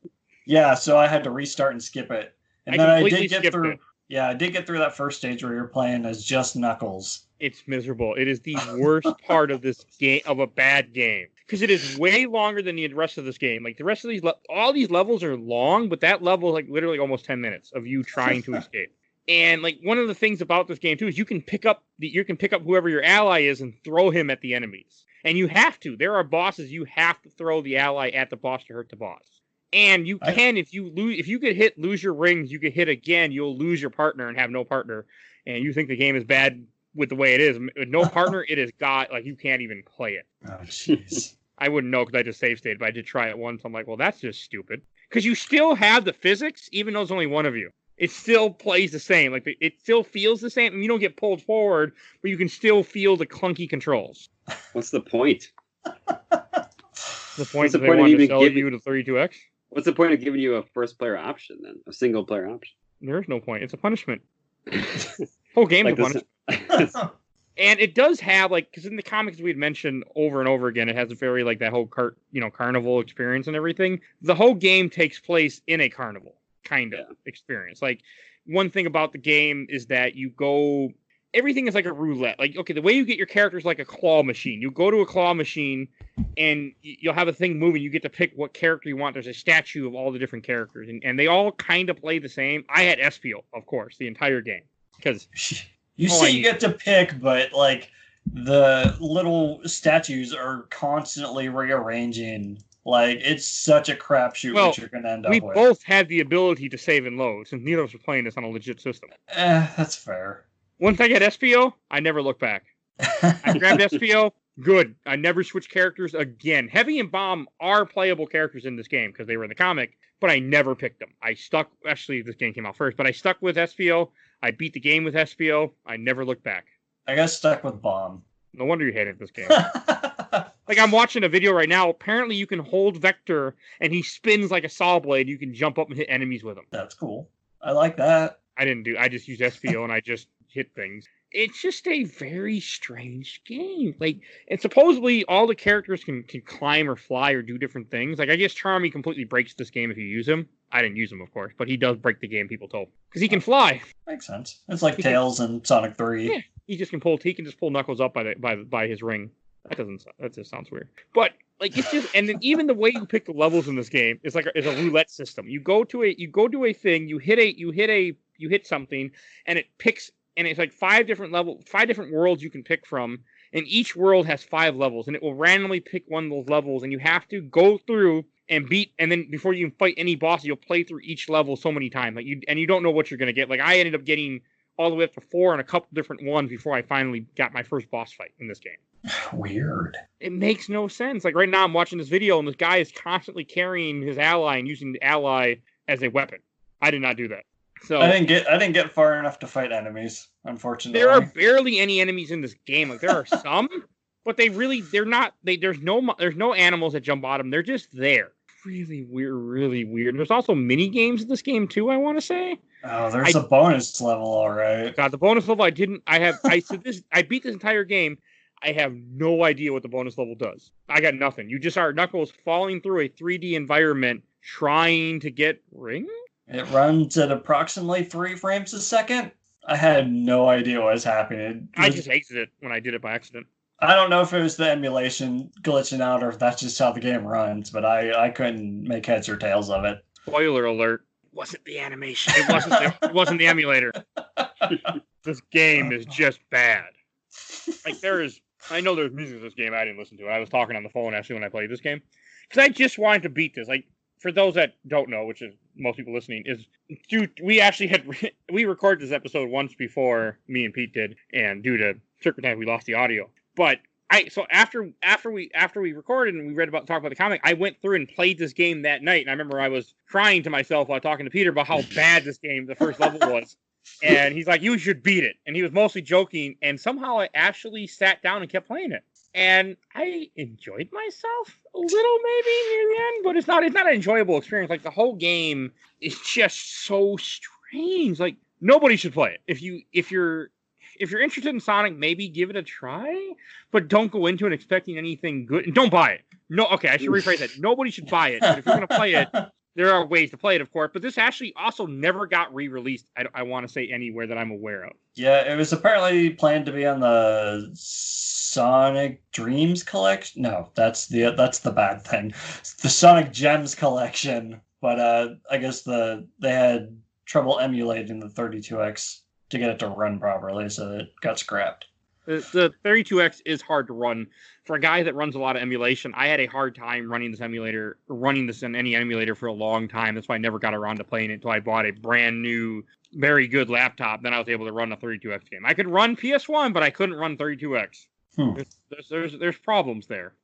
Yeah, so I had to restart and skip it. And then I did get through. It. Yeah, I did get through that first stage where you're playing as just Knuckles. It's miserable. It is the worst part of this game, of a bad game, because it is way longer than the rest of this game. Like the rest of all these levels are long, but that level is like literally almost 10 minutes of you trying to escape. And like one of the things about this game too is you can pick up whoever your ally is and throw him at the enemies. And you have to. There are bosses you have to throw the ally at the boss to hurt the boss. And you can, if you get hit, lose your rings, you get hit again, you'll lose your partner and have no partner. And you think the game is bad with the way it is. With no partner, it is you can't even play it. Oh, jeez. I wouldn't know because I just save stayed, but I did try it once. I'm like, well, that's just stupid. Because you still have the physics, even though there's only one of you. It still plays the same. Like it still feels the same. I mean, you don't get pulled forward, but you can still feel the clunky controls. What's the point? The point is they want to sell you the 32X? What's the point of giving you a first-player option then? A single-player option? There is no point. It's a punishment. Whole game is a punishment. And it does have, like, because in the comics we had mentioned over and over again, it has a very, like, that whole carnival experience and everything. The whole game takes place in a carnival kind of experience. Like, one thing about the game is that everything is like a roulette. Like, okay, the way you get your character is like a claw machine. You go to a claw machine, and you'll have a thing moving. You get to pick what character you want. There's a statue of all the different characters, and they all kind of play the same. I had Espio, of course, the entire game. Because you say you get to pick, but like the little statues are constantly rearranging. Like, it's such a crapshoot what you're going to end up with. We both had the ability to save and load, since neither of us were playing this on a legit system. That's fair. Once I got Espio, I never looked back. I grabbed Espio, good. I never switched characters again. Heavy and Bomb are playable characters in this game, because they were in the comic, but I never picked them. Actually, this game came out first, but I stuck with Espio. I beat the game with Espio. I never looked back. I got stuck with Bomb. No wonder you hated this game. Like, I'm watching a video right now. Apparently, you can hold Vector, and he spins like a saw blade. You can jump up and hit enemies with him. That's cool. I like that. I just used Espio, and I just hit things. It's just a very strange game. Like, and supposedly all the characters can climb or fly or do different things. Like, I guess Charmy completely breaks this game if you use him. I didn't use him, of course, but he does break the game, people told. Because he can fly. Makes sense. It's like Tails and Sonic 3. Yeah, he can just pull Knuckles up by his ring. That just sounds weird. But like, it's just, and then even the way you pick the levels in this game is like a roulette system. You go to a thing, you hit something, and it picks, and it's like 5 different worlds you can pick from, and each world has 5 levels, and it will randomly pick one of those levels, and you have to go through and beat, and then before you can fight any boss, you'll play through each level so many times, like you don't know what you're gonna get. Like, I ended up getting all the way up to 4 and a couple different ones before I finally got my first boss fight in this game. Weird. It makes no sense. Like, right now I'm watching this video and this guy is constantly carrying his ally and using the ally as a weapon. I did not do that. So I didn't get far enough to fight enemies, unfortunately. There are barely any enemies in this game. Like, there are some, but they're not. There's no animals that jump on them. They're just there. Really weird. There's also mini games in this game too, I want to say. Oh, there's a bonus level, all right. God, the bonus level I beat this entire game. I have no idea what the bonus level does. I got nothing. You just are Knuckles falling through a 3D environment trying to get ring? It runs at approximately 3 frames a second. I had no idea what was happening. I just exited when I did it by accident. I don't know if it was the emulation glitching out or if that's just how the game runs, but I couldn't make heads or tails of it. Spoiler alert. It wasn't the animation. It wasn't the emulator. This game is just bad. Like, I know there's music in this game I didn't listen to. I was talking on the phone actually when I played this game. Because I just wanted to beat this. Like, for those that don't know, which is most people listening, we recorded this episode once before me and Pete did, and due to circumstance we lost the audio. But after we recorded and we talked about the comic, I went through and played this game that night, and I remember I was crying to myself while talking to Peter about how bad this game, the first level, was. And he's like, "You should beat it." And he was mostly joking, and somehow I actually sat down and kept playing it. And I enjoyed myself a little, maybe near the end, but it's not an enjoyable experience. Like, the whole game is just so strange. Like, nobody should play it. If you're interested in Sonic, maybe give it a try, but don't go into it expecting anything good. And don't buy it. No, okay, I should rephrase that. Nobody should buy it. But if you're going to play it, there are ways to play it, of course. But this actually also never got re-released, I want to say, anywhere that I'm aware of. Yeah, it was apparently planned to be on the Sonic Dreams collection. No, that's the bad thing. It's the Sonic Gems collection. But I guess they had trouble emulating the 32X to get it to run properly, so it got scrapped. The 32X is hard to run. For a guy that runs a lot of emulation, I had a hard time running this in any emulator for a long time. That's why I never got around to playing it until I bought a brand new, very good laptop. Then I was able to run a 32X game. I could run PS1, but I couldn't run 32X. There's problems there.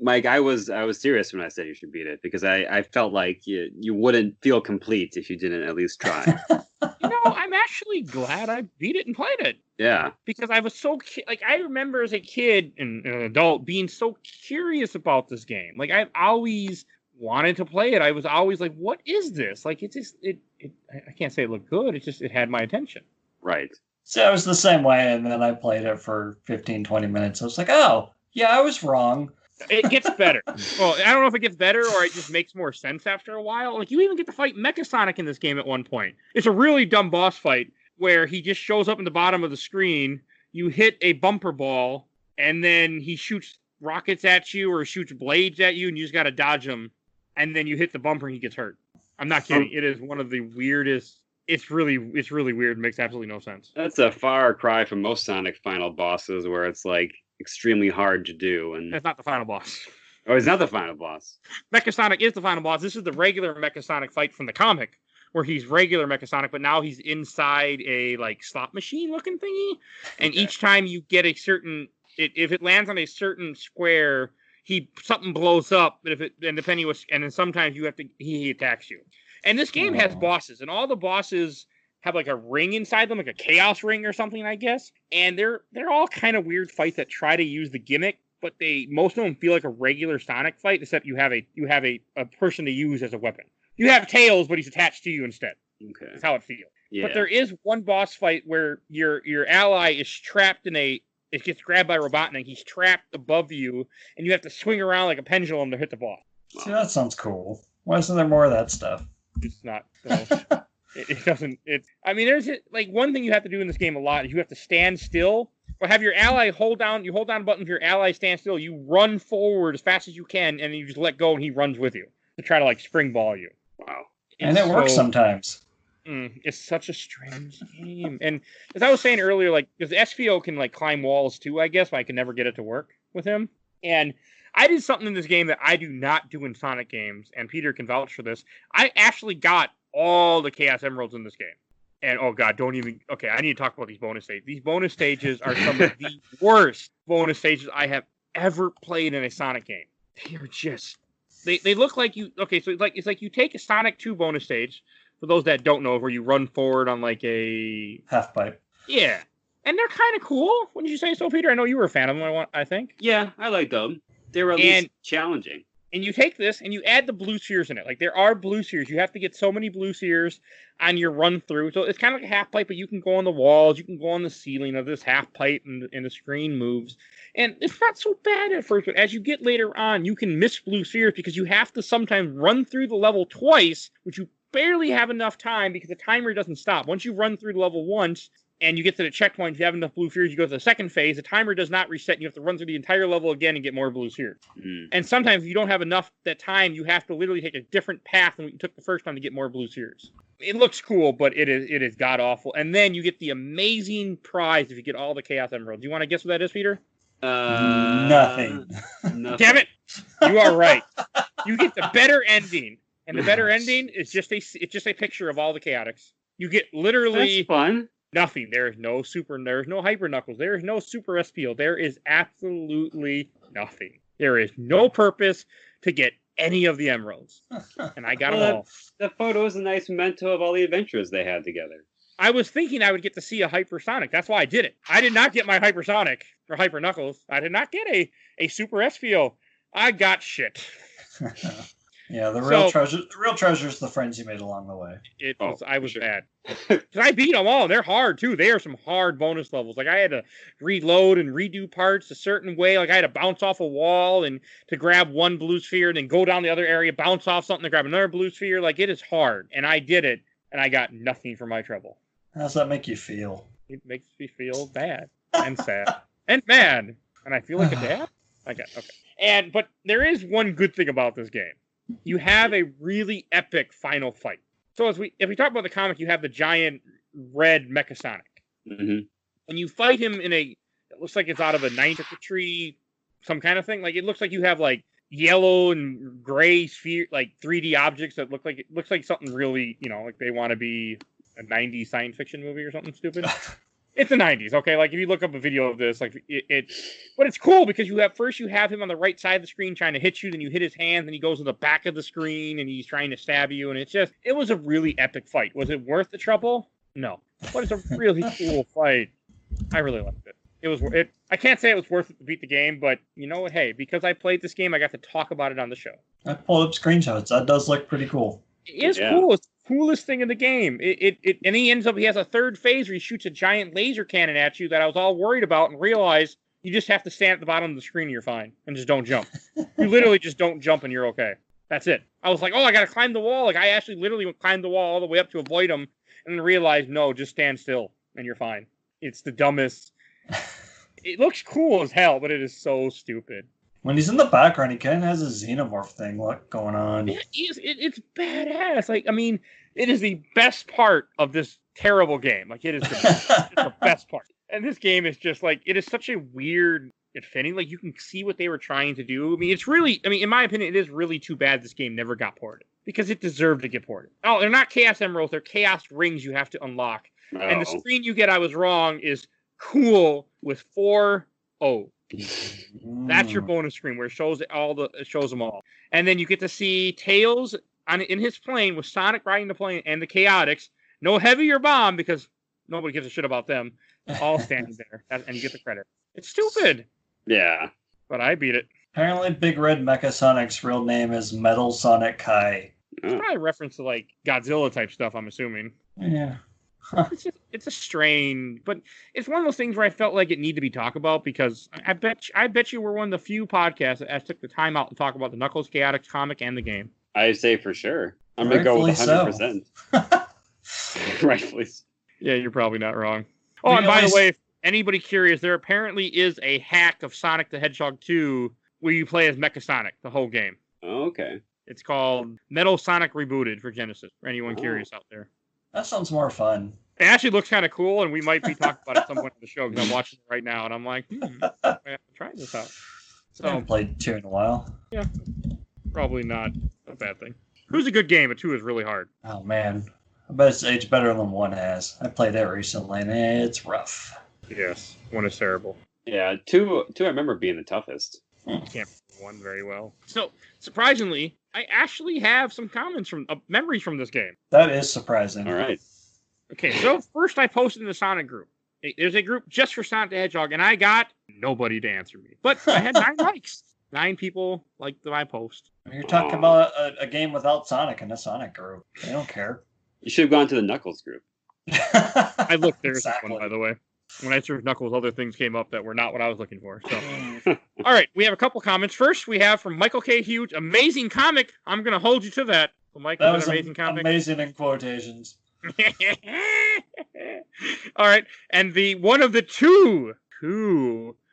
Mike, I was serious when I said you should beat it, because I felt like you wouldn't feel complete if you didn't at least try. I'm actually glad I beat it and played it. Yeah. Because I was so I remember as a kid and an adult being so curious about this game. Like, I've always wanted to play it. I was always like, what is this? Like, I can't say it looked good. It had my attention. Right. So I was the same way, and then I played it for 15, 20 minutes. I was like, oh, yeah, I was wrong. It gets better. Well, I don't know if it gets better or it just makes more sense after a while. Like, you even get to fight Mecha Sonic in this game at one point. It's a really dumb boss fight where he just shows up in the bottom of the screen. You hit a bumper ball, and then he shoots rockets at you or shoots blades at you, and you just got to dodge them. And then you hit the bumper, and he gets hurt. I'm not kidding. It is one of the weirdest. It's really weird. It makes absolutely no sense. That's a far cry from most Sonic final bosses, where it's like extremely hard to do. And that's not the final boss. Oh, it's not the final boss. Mecha Sonic is the final boss. This is the regular Mecha Sonic fight from the comic, where he's regular Mecha Sonic, but now he's inside a like slot machine looking thingy. And each time you get a certain, if it lands on a certain square, something blows up. But and then sometimes he attacks you. And this game has bosses, and all the bosses have like a ring inside them, like a chaos ring or something, I guess. And they're all kind of weird fights that try to use the gimmick, but most of them feel like a regular Sonic fight, except you have a person to use as a weapon. You have Tails, but he's attached to you instead. Okay, that's how it feels. Yeah. But there is one boss fight where your ally is trapped it gets grabbed by a robot, and he's trapped above you, and you have to swing around like a pendulum to hit the boss. See, that sounds cool. Why isn't there more of that stuff? It's not. It doesn't. There's like one thing you have to do in this game a lot is you have to stand still or have your ally hold down. You hold down a button for your ally stand still. You run forward as fast as you can, and then you just let go, and he runs with you to try to like spring ball you. Wow. And it works sometimes. It's such a strange game. And as I was saying earlier, like because SPO can like climb walls too, I guess, but I can never get it to work with him. And I did something in this game that I do not do in Sonic games, and Peter can vouch for this. I actually got all the Chaos Emeralds in this game. And, oh, God, okay, I need to talk about these bonus stages. These bonus stages are some of the worst bonus stages I have ever played in a Sonic game. They are just... They look like you... Okay, so it's like you take a Sonic 2 bonus stage, for those that don't know, where you run forward on, like, a... half-pipe. Yeah. And they're kind of cool. Wouldn't you say so, Peter? I know you were a fan of them, I think. Yeah, I like them. They were at least challenging. And you take this and you add the blue spheres in it. Like, there are blue spheres. You have to get so many blue spheres on your run through. So it's kind of like a half pipe, but you can go on the walls. You can go on the ceiling of this half pipe, and the screen moves. And it's not so bad at first, but as you get later on, you can miss blue spheres because you have to sometimes run through the level twice, which you barely have enough time because the timer doesn't stop. Once you run through the level once, and you get to the checkpoint, if you have enough blue spheres, you go to the second phase. The timer does not reset, and you have to run through the entire level again and get more blue spheres. And sometimes if you don't have enough that time, you have to literally take a different path than what you took the first time to get more blue spheres. It looks cool, but it is god-awful. And then you get the amazing prize if you get all the Chaos Emeralds. Do you want to guess what that is, Peter? Nothing. Damn it! You are right. You get the better ending. And the better ending is just a picture of all the Chaotix. You get literally... That's fun. Nothing. There is no Hyper Knuckles. There is no Super SPO. There is absolutely nothing. There is no purpose to get any of the emeralds. And I got them all. The photo is a nice memento of all the adventures they had together. I was thinking I would get to see a Hypersonic. That's why I did it. I did not get my Hypersonic or Hyper Knuckles. I did not get a Super SPO. I got shit. Yeah, the real treasure is the friends you made along the way. I was bad. Because I beat them all. They're hard, too. They are some hard bonus levels. Like, I had to reload and redo parts a certain way. Like, I had to bounce off a wall and to grab one blue sphere and then go down the other area, bounce off something to grab another blue sphere. Like, it is hard. And I did it, and I got nothing for my trouble. How does that make you feel? It makes me feel bad and sad and mad. And I feel like a dad? Okay. But there is one good thing about this game. You have a really epic final fight. So if we talk about the comic, you have the giant red Mecha Sonic. Mm-hmm. And you fight him it looks like it's out of a ninth circuitry, some kind of thing. Like, it looks like you have like yellow and gray sphere, like 3D objects that looks like something really, like they want to be a 90s science fiction movie or something stupid. It's the 90s, okay? Like, if you look up a video of this, like, but it's cool because you have him on the right side of the screen trying to hit you, then you hit his hand, then he goes to the back of the screen, and he's trying to stab you, and it was a really epic fight. Was it worth the trouble? No. But it's a really cool fight. I really liked it. I can't say it was worth it to beat the game, but you know what? Hey, because I played this game, I got to talk about it on the show. I pulled up screenshots. That does look pretty cool. It is cool. It's the coolest thing in the game. And he has a third phase where he shoots a giant laser cannon at you that I was all worried about and realized You just have to stand at the bottom of the screen and you're fine. And just don't jump. You literally just don't jump and you're okay. That's it. I was like, oh, I got to climb the wall. Like, I actually literally climbed the wall all the way up to avoid them. And then realized, no, just stand still and you're fine. It's the dumbest. It looks cool as hell, but it is so stupid. When he's in the background, he kind of has a xenomorph thing going on. It's badass. Like, I mean, it is the best part of this terrible game. Like, it is the best part. And this game is just like, it is such a weird fitting. Like, you can see what they were trying to do. I mean, it's really, I mean, in my opinion, it is really too bad this game never got ported. Because it deserved to get ported. Oh, they're not Chaos Emeralds, they're Chaos Rings you have to unlock. Oh. And the screen you get, I was wrong, is cool with 4-0. That's your bonus screen where it shows them all. And then you get to see Tails in his plane with Sonic riding the plane and the Chaotix. No heavy or bomb because nobody gives a shit about them. All standing there. And you get the credit. It's stupid. Yeah. But I beat it. Apparently Big Red Mecha Sonic's real name is Metal Sonic Kai. It's probably a reference to like Godzilla type stuff, I'm assuming. Yeah. Huh. It's a strain, but it's one of those things where I felt like it needed to be talked about because I bet you we're one of the few podcasts that took the time out to talk about the Knuckles Chaotix comic and the game. I say for sure. I'm going to go with 100%. So. Rightfully so. Yeah, you're probably not wrong. Oh, and by the way, if anybody curious, there apparently is a hack of Sonic the Hedgehog 2 where you play as Mecha Sonic the whole game. Oh, okay. It's called Metal Sonic Rebooted for Genesis, for anyone curious out there. That sounds more fun. It actually looks kind of cool, and we might be talking about it at some point in the show because I'm watching it right now, and I'm like, I have to try this out. So, I haven't played 2 in a while. Yeah, probably not a bad thing. 2's a good game, but 2 is really hard. Oh, man. I bet it's aged better than 1 has. I played it recently, and it's rough. Yes, 1 is terrible. Yeah, 2 I remember being the toughest. Can't remember 1 very well. So, surprisingly, I actually have some comments from memories from this game. That is surprising. All right. Okay, so first I posted in the Sonic group. There's a group just for Sonic the Hedgehog, and I got nobody to answer me. But I had 9 likes. 9 people liked my post. You're talking about a game without Sonic in a Sonic group. They don't care. You should have gone to the Knuckles group. I looked there Exactly. one, by the way. When I searched Knuckles, other things came up that were not what I was looking for. So, all right, we have a couple comments. First, we have from Michael K. Hughes, amazing comic. I'm going to hold you to that. So Michael, That was an amazing comic. amazing in quotations. All right, and the one of the two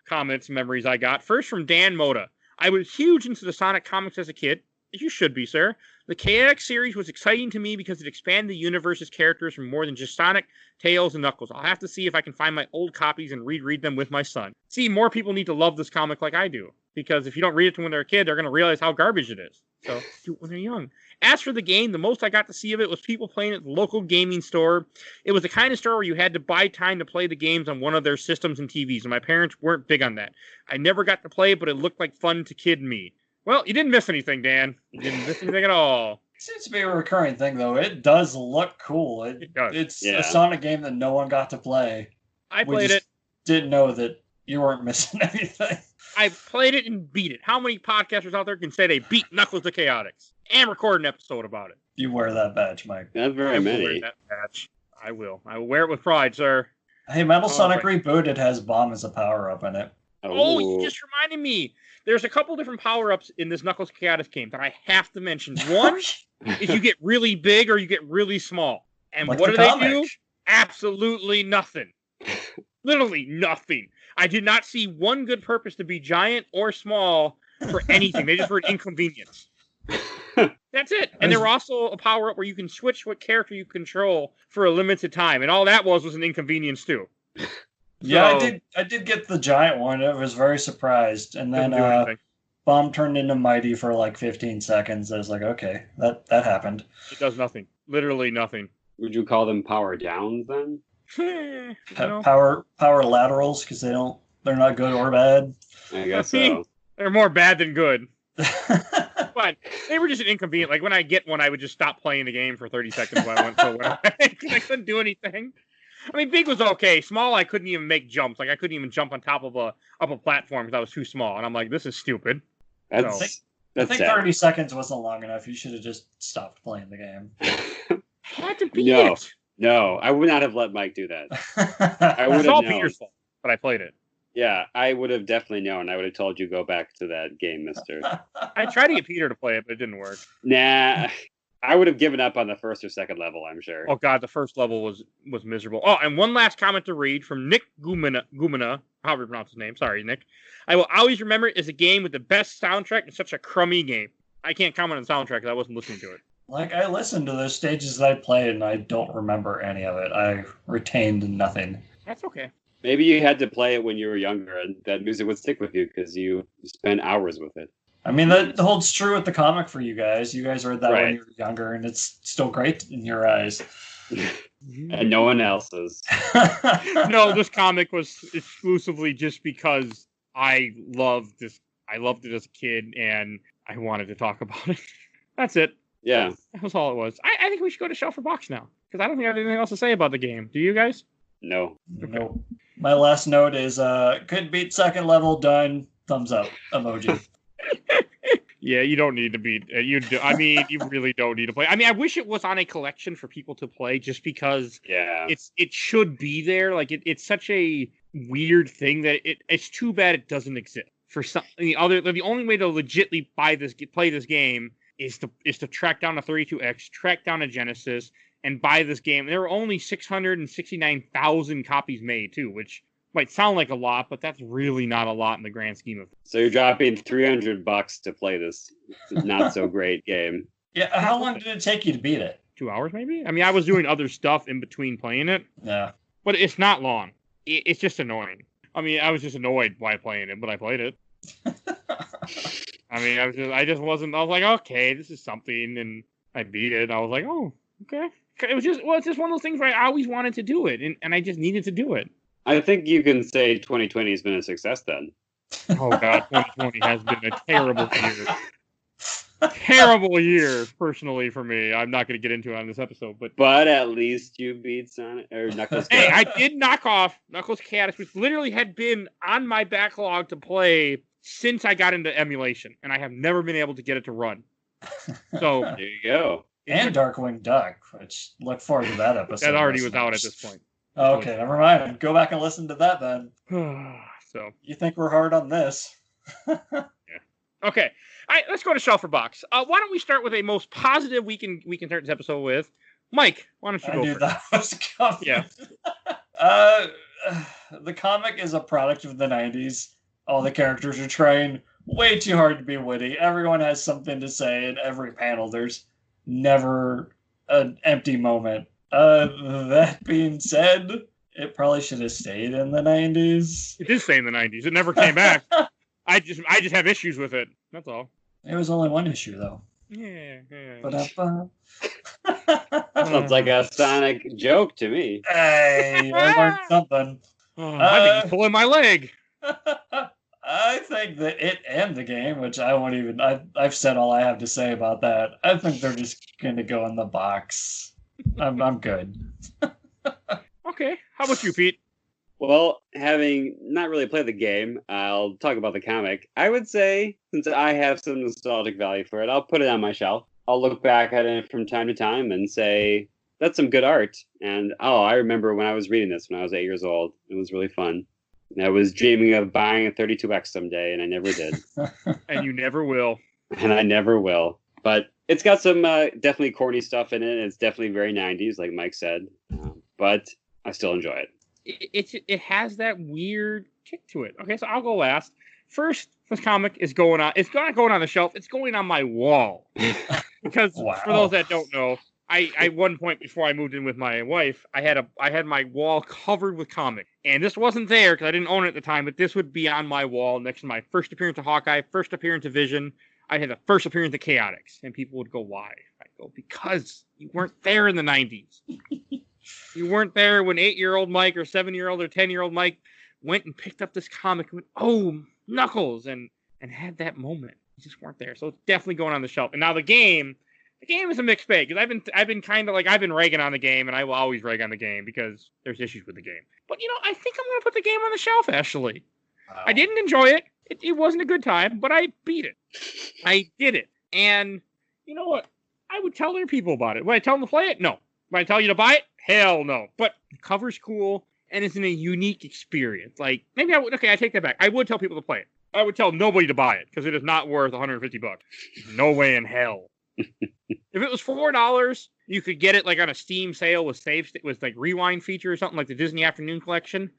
comments memories I got. First from Dan Moda. I was huge into the Sonic comics as a kid. You should be, sir. The Chaotix series was exciting to me because it expanded the universe's characters from more than just Sonic, Tails, and Knuckles. I'll have to see if I can find my old copies and reread them with my son. See, more people need to love this comic like I do. Because if you don't read it to when they're a kid, they're going to realize how garbage it is. So, do it when they're young. As for the game, the most I got to see of it was people playing at the local gaming store. It was the kind of store where you had to buy time to play the games on one of their systems and TVs, and my parents weren't big on that. I never got to play, but it looked like fun to kid me. Well, you didn't miss anything, Dan. You didn't miss anything at all. It seems to be a recurring thing, though. It does look cool. It does. It's a Sonic game that no one got to play. I played it. Didn't know that you weren't missing anything. I played it and beat it. How many podcasters out there can say they beat Knuckles the Chaotix and record an episode about it? You wear that badge, Mike. Not very many. Wear that badge. I will. I will wear it with pride, sir. Hey, Metal Sonic Rebooted has Bomb as a power-up in it. Oh, you just reminded me. There's a couple different power-ups in this Knuckles Chaotix game that I have to mention. One is you get really big or you get really small. And like what do comic. they do? Absolutely nothing. Literally nothing. I did not see one good purpose to be giant or small for anything. They just were an inconvenience. That's it. And there were also a power-up where you can switch what character you control for a limited time. And all that was an inconvenience, too. Yeah, I did get the giant one. I was very surprised. And then Bomb turned into Mighty for like 15 seconds. I was like, okay, that happened. It does nothing. Literally nothing. Would you call them power downs then? Power laterals because they're not good or bad. I guess so. They're more bad than good. But they were just an inconvenient. Like when I get one, I would just stop playing the game for 30 seconds while I went for whatever. I couldn't do anything. I mean, big was okay. Small, I couldn't even make jumps. Like I couldn't even jump on top of a platform because I was too small. And I'm like, this is stupid. I think 30 seconds wasn't long enough. You should have just stopped playing the game. Had to beat it. No, I would not have let Mike do that. I would have known. Peter's fault, but I played it. Yeah, I would have definitely known. I would have told you go back to that game, mister. I tried to get Peter to play it, but it didn't work. Nah, I would have given up on the first or second level, I'm sure. Oh god, the first level was miserable. Oh, and one last comment to read from Nick Gumina, however you pronounce his name. Sorry, Nick. I will always remember it as a game with the best soundtrack and such a crummy game. I can't comment on the soundtrack because I wasn't listening to it. Like, I listened to those stages that I played, and I don't remember any of it. I retained nothing. That's okay. Maybe you had to play it when you were younger, and that music would stick with you because you spent hours with it. I mean, that holds true with the comic for you guys. You guys read that Right. when you were younger, and it's still great in your eyes. And no one else's. No, this comic was exclusively just because I loved this. I loved it as a kid, and I wanted to talk about it. That's it. Yeah. That was all it was. I think we should go to Shelf for Box now, because I don't think I have anything else to say about the game. Do you guys? No. Nope. My last note is could beat second level, done, thumbs up emoji. Yeah, you don't need to beat. I mean, you really don't need to play. I mean, I wish it was on a collection for people to play, just because Yeah. it should be there. Like it's such a weird thing that it's too bad it doesn't exist. For some, the only way to legitly play this game is to track down a 32X, track down a Genesis, and buy this game. There were only 669,000 copies made too, which might sound like a lot, but that's really not a lot in the grand scheme of things. So you're dropping $300 to play this not so great game. Yeah, how long did it take you to beat it? 2 hours maybe? I mean, I was doing other stuff in between playing it, Yeah. but it's not long. It's just annoying. I mean, I was just annoyed while playing it, but I played it. I mean, I was like, okay, this is something, and I beat it. I was like, oh, okay. It's just one of those things where I always wanted to do it, and I just needed to do it. I think you can say 2020 has been a success then. Oh god, 2020 has been a terrible year. Terrible year, personally, for me. I'm not going to get into it on this episode, But at least you beat Sonic or Knuckles. Hey, I did knock off Knuckles Chaotix, which literally had been on my backlog to play since I got into emulation, and I have never been able to get it to run. So There you go. And Darkwing Duck, which look forward to that episode. that already was out at this point. Oh, okay, never mind. Go back and listen to that then. So You think we're hard on this? okay, all right, let's go to Shelf for Box. Why don't we start with a most positive we can start this episode with? Mike, why don't you I go knew first? that was coming. Yeah. The comic is a product of the 90s. All the characters are trying way too hard to be witty. Everyone has something to say in every panel. There's never an empty moment. That being said, it probably should have stayed in the 90s. It did stay in the 90s. It never came back. I just have issues with it. That's all. It was only one issue, though. Yeah. Ba-da-ba. Sounds like a Sonic joke to me. Hey, I learned something. I think he's pulling my leg. I think that it and the game, which I won't even... I've said all I have to say about that. I think they're just going to go in the box. I'm good. Okay. How about you, Pete? Well, having not really played the game, I'll talk about the comic. I would say, since I have some nostalgic value for it, I'll put it on my shelf. I'll look back at it from time to time and say, that's some good art. And, I remember when I was reading this when I was 8 years old. It was really fun. And I was dreaming of buying a 32X someday, and I never did. And you never will. And I never will. But it's got some definitely corny stuff in it. It's definitely very 90s, like Mike said. But I still enjoy it. It has that weird kick to it. Okay, so I'll go last. First, this comic is going on. It's not going on the shelf. It's going on my wall. Because for those that don't know, I one point before I moved in with my wife, I had my wall covered with comics, and this wasn't there because I didn't own it at the time. But this would be on my wall next to my first appearance of Hawkeye, first appearance of Vision. I had the first appearance of Chaotix, and people would go, "Why?" I go, "Because you weren't there in the 90s. You weren't there when 8-year-old Mike or 7-year-old or 10-year-old Mike went and picked up this comic and went, oh, Knuckles, and had that moment. You just weren't there. So it's definitely going on the shelf. And now the game is a mixed bag, because I've been kind of like, I've been ragging on the game, and I will always rag on the game because there's issues with the game. But I think I'm going to put the game on the shelf, actually. Wow. I didn't enjoy it. It wasn't a good time, but I beat it. I did it. And you know what? I would tell other people about it. Would I tell them to play it? No. Would I tell you to buy it? Hell no. But the cover's cool. and it's in a unique experience. Like, maybe I would, okay, I take that back. I would tell people to play it. I would tell nobody to buy it because it is not worth $150. No way in hell. If it was $4, you could get it like on a Steam sale with like rewind feature or something like the Disney Afternoon Collection.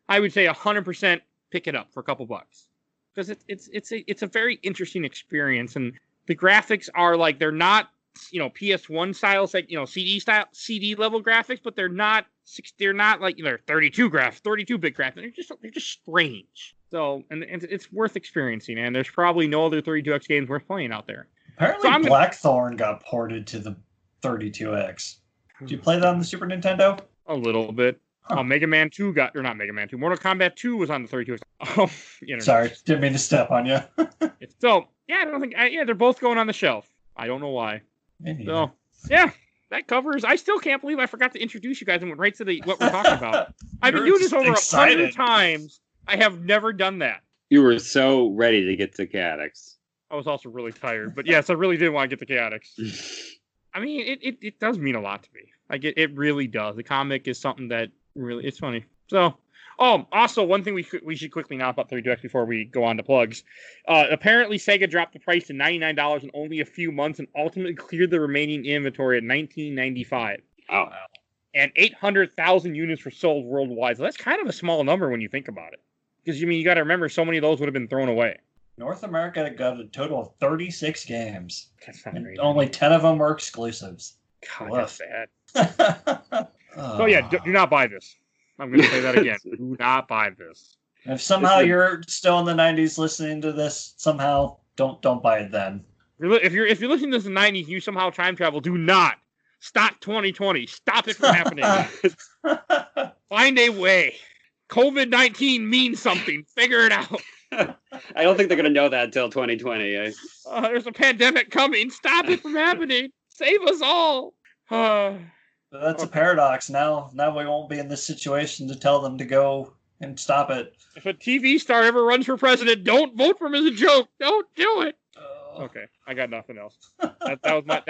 I would say 100% pick it up for a couple bucks because it's a very interesting experience, and the graphics are like they're not PS1 styles, like CD level graphics, but they're not like they're 32 bit graphics. They're just strange. So and it's worth experiencing, and there's probably no other 32X games worth playing out there. Apparently, Blackthorn got ported to the 32X. Did you play that on the Super Nintendo? A little bit. Huh. Mega Man 2 not Mega Man 2. Mortal Kombat 2 was on the 32X. Sorry, didn't mean to step on you. So, yeah, I don't think... they're both going on the shelf. I don't know why. So, yeah, that covers... I still can't believe I forgot to introduce you guys and went right to what we're talking about. I've been doing this over 100 times. I have never done that. You were so ready to get to Chaotix. I was also really tired, but yes, I really did want to get to Chaotix. I mean, it does mean a lot to me. Like it really does. The comic is something that really it's funny. So, also one thing we should quickly know about 32X before we go on to plugs. Apparently, Sega dropped the price to $99 in only a few months and ultimately cleared the remaining inventory at $19.95. Oh, and 800,000 units were sold worldwide. So that's kind of a small number when you think about it. Because you got to remember, so many of those would have been thrown away. North America got a total of 36 games. That's not very only 10 of them were exclusives. God, that's sad. So yeah, do not buy this. I'm going to say that again. Do not buy this. If somehow you're still in the 90s listening to this, somehow don't buy it then. If you're listening to this in the 90s and you somehow time travel, do not. Stop 2020. Stop it from happening. Find a way. COVID-19 means something. Figure it out. I don't think they're going to know that until 2020. There's a pandemic coming. Stop it from happening. Save us all. That's a paradox. Now we won't be in this situation to tell them to go and stop it. If a TV star ever runs for president, don't vote for him as a joke. Don't do it. Okay, I got nothing else. That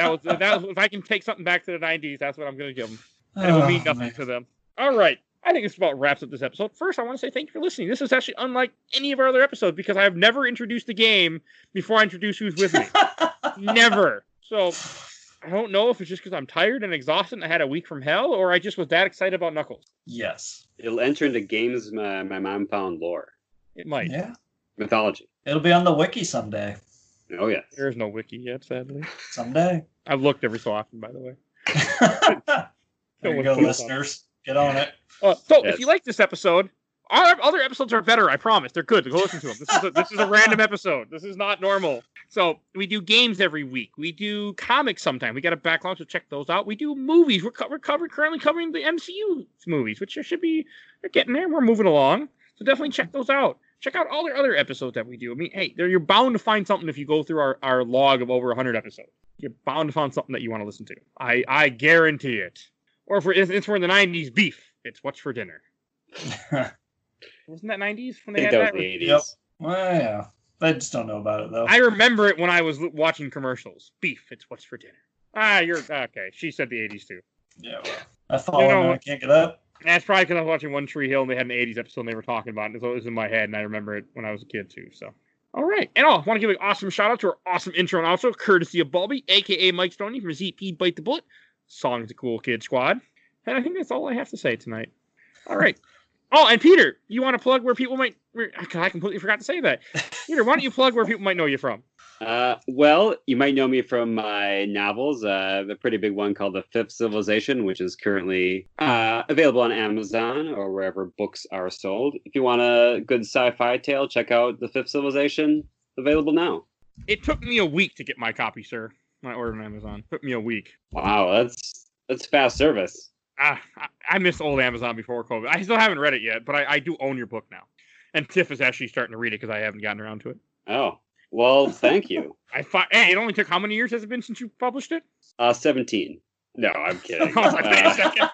was if I can take something back to the 90s, that's what I'm going to give them. And it will mean nothing to them. All right. I think this about wraps up this episode. First, I want to say thank you for listening. This is actually unlike any of our other episodes because I have never introduced the game before I introduce who's with me. Never. So, I don't know if it's just because I'm tired and exhausted and I had a week from hell, or I just was that excited about Knuckles. Yes. It'll enter into games my mom found lore. It might. Yeah. Mythology. It'll be on the wiki someday. Oh, yes. There's no wiki yet, sadly. Someday. I've looked every so often, by the way. There you go, listeners. Get on it. If you like this episode, our other episodes are better, I promise. They're good. Go listen to them. This is a random episode. This is not normal. So we do games every week. We do comics sometime. We got a backlog, so check those out. We do movies. We're currently covering the MCU movies, which they're getting there. We're moving along. So definitely check those out. Check out all the other episodes that we do. I mean, hey, you're bound to find something if you go through our log of over 100 episodes. You're bound to find something that you want to listen to. I guarantee it. Or if we're in the 90s, beef. It's what's for dinner. Wasn't that 90s when they had that? The 80s. Yep. Well, yeah. I just don't know about it, though. I remember it when I was watching commercials. Beef, it's what's for dinner. You're... Okay, she said the 80s, too. Yeah, well. I follow and I can't get up. That's probably because I was watching One Tree Hill and they had an 80s episode and they were talking about it. So it was in my head and I remember it when I was a kid, too. So, all right. And I want to give an awesome shout-out to our awesome intro and outro, courtesy of Bulby, a.k.a. Mike Stoney from ZP Bite the Bullet. Song's the Cool Kid Squad. And I think that's all I have to say tonight. All right. Oh, and Peter, you want to plug where people might... I completely forgot to say that. Peter, why don't you plug where people might know you from? Well, you might know me from my novels. The pretty big one called The Fifth Civilization, which is currently available on Amazon or wherever books are sold. If you want a good sci-fi tale, check out The Fifth Civilization. Available now. It took me a week to get my copy, sir. When I ordered on Amazon. It took me a week. Wow, that's fast service. I missed old Amazon before COVID. I still haven't read it yet, but I do own your book now. And Tiff is actually starting to read it because I haven't gotten around to it. Oh, well, thank you. Hey, it only took how many years has it been since you published it? 17. No, I'm kidding. I was like, wait a second.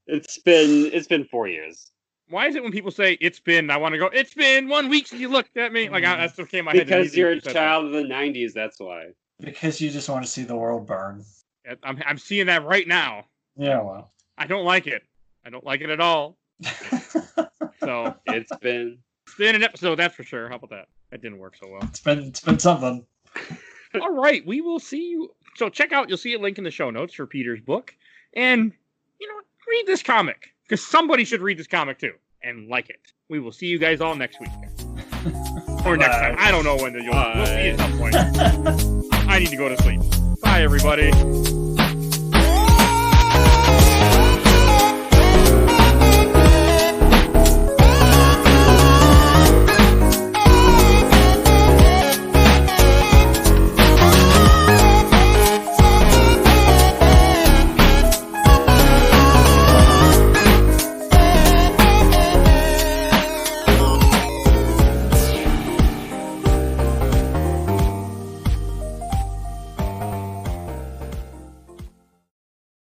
It's been 4 years. Why is it when people say it's been 1 week since you looked at me? Like that still came in my head. Because you're a child of the 90s, that's why. Because you just want to see the world burn. I'm seeing that right now. Yeah, well. I don't like it. I don't like it at all. So It's been an episode, that's for sure. How about that? That didn't work so well. It's been something. All right, we will see you. So check out, you'll see a link in the show notes for Peter's book. And, you know what? Read this comic. Because somebody should read this comic too. And like it. We will see you guys all next week. Or next time. I don't know when we'll see you at some point. I need to go to sleep. Bye, everybody.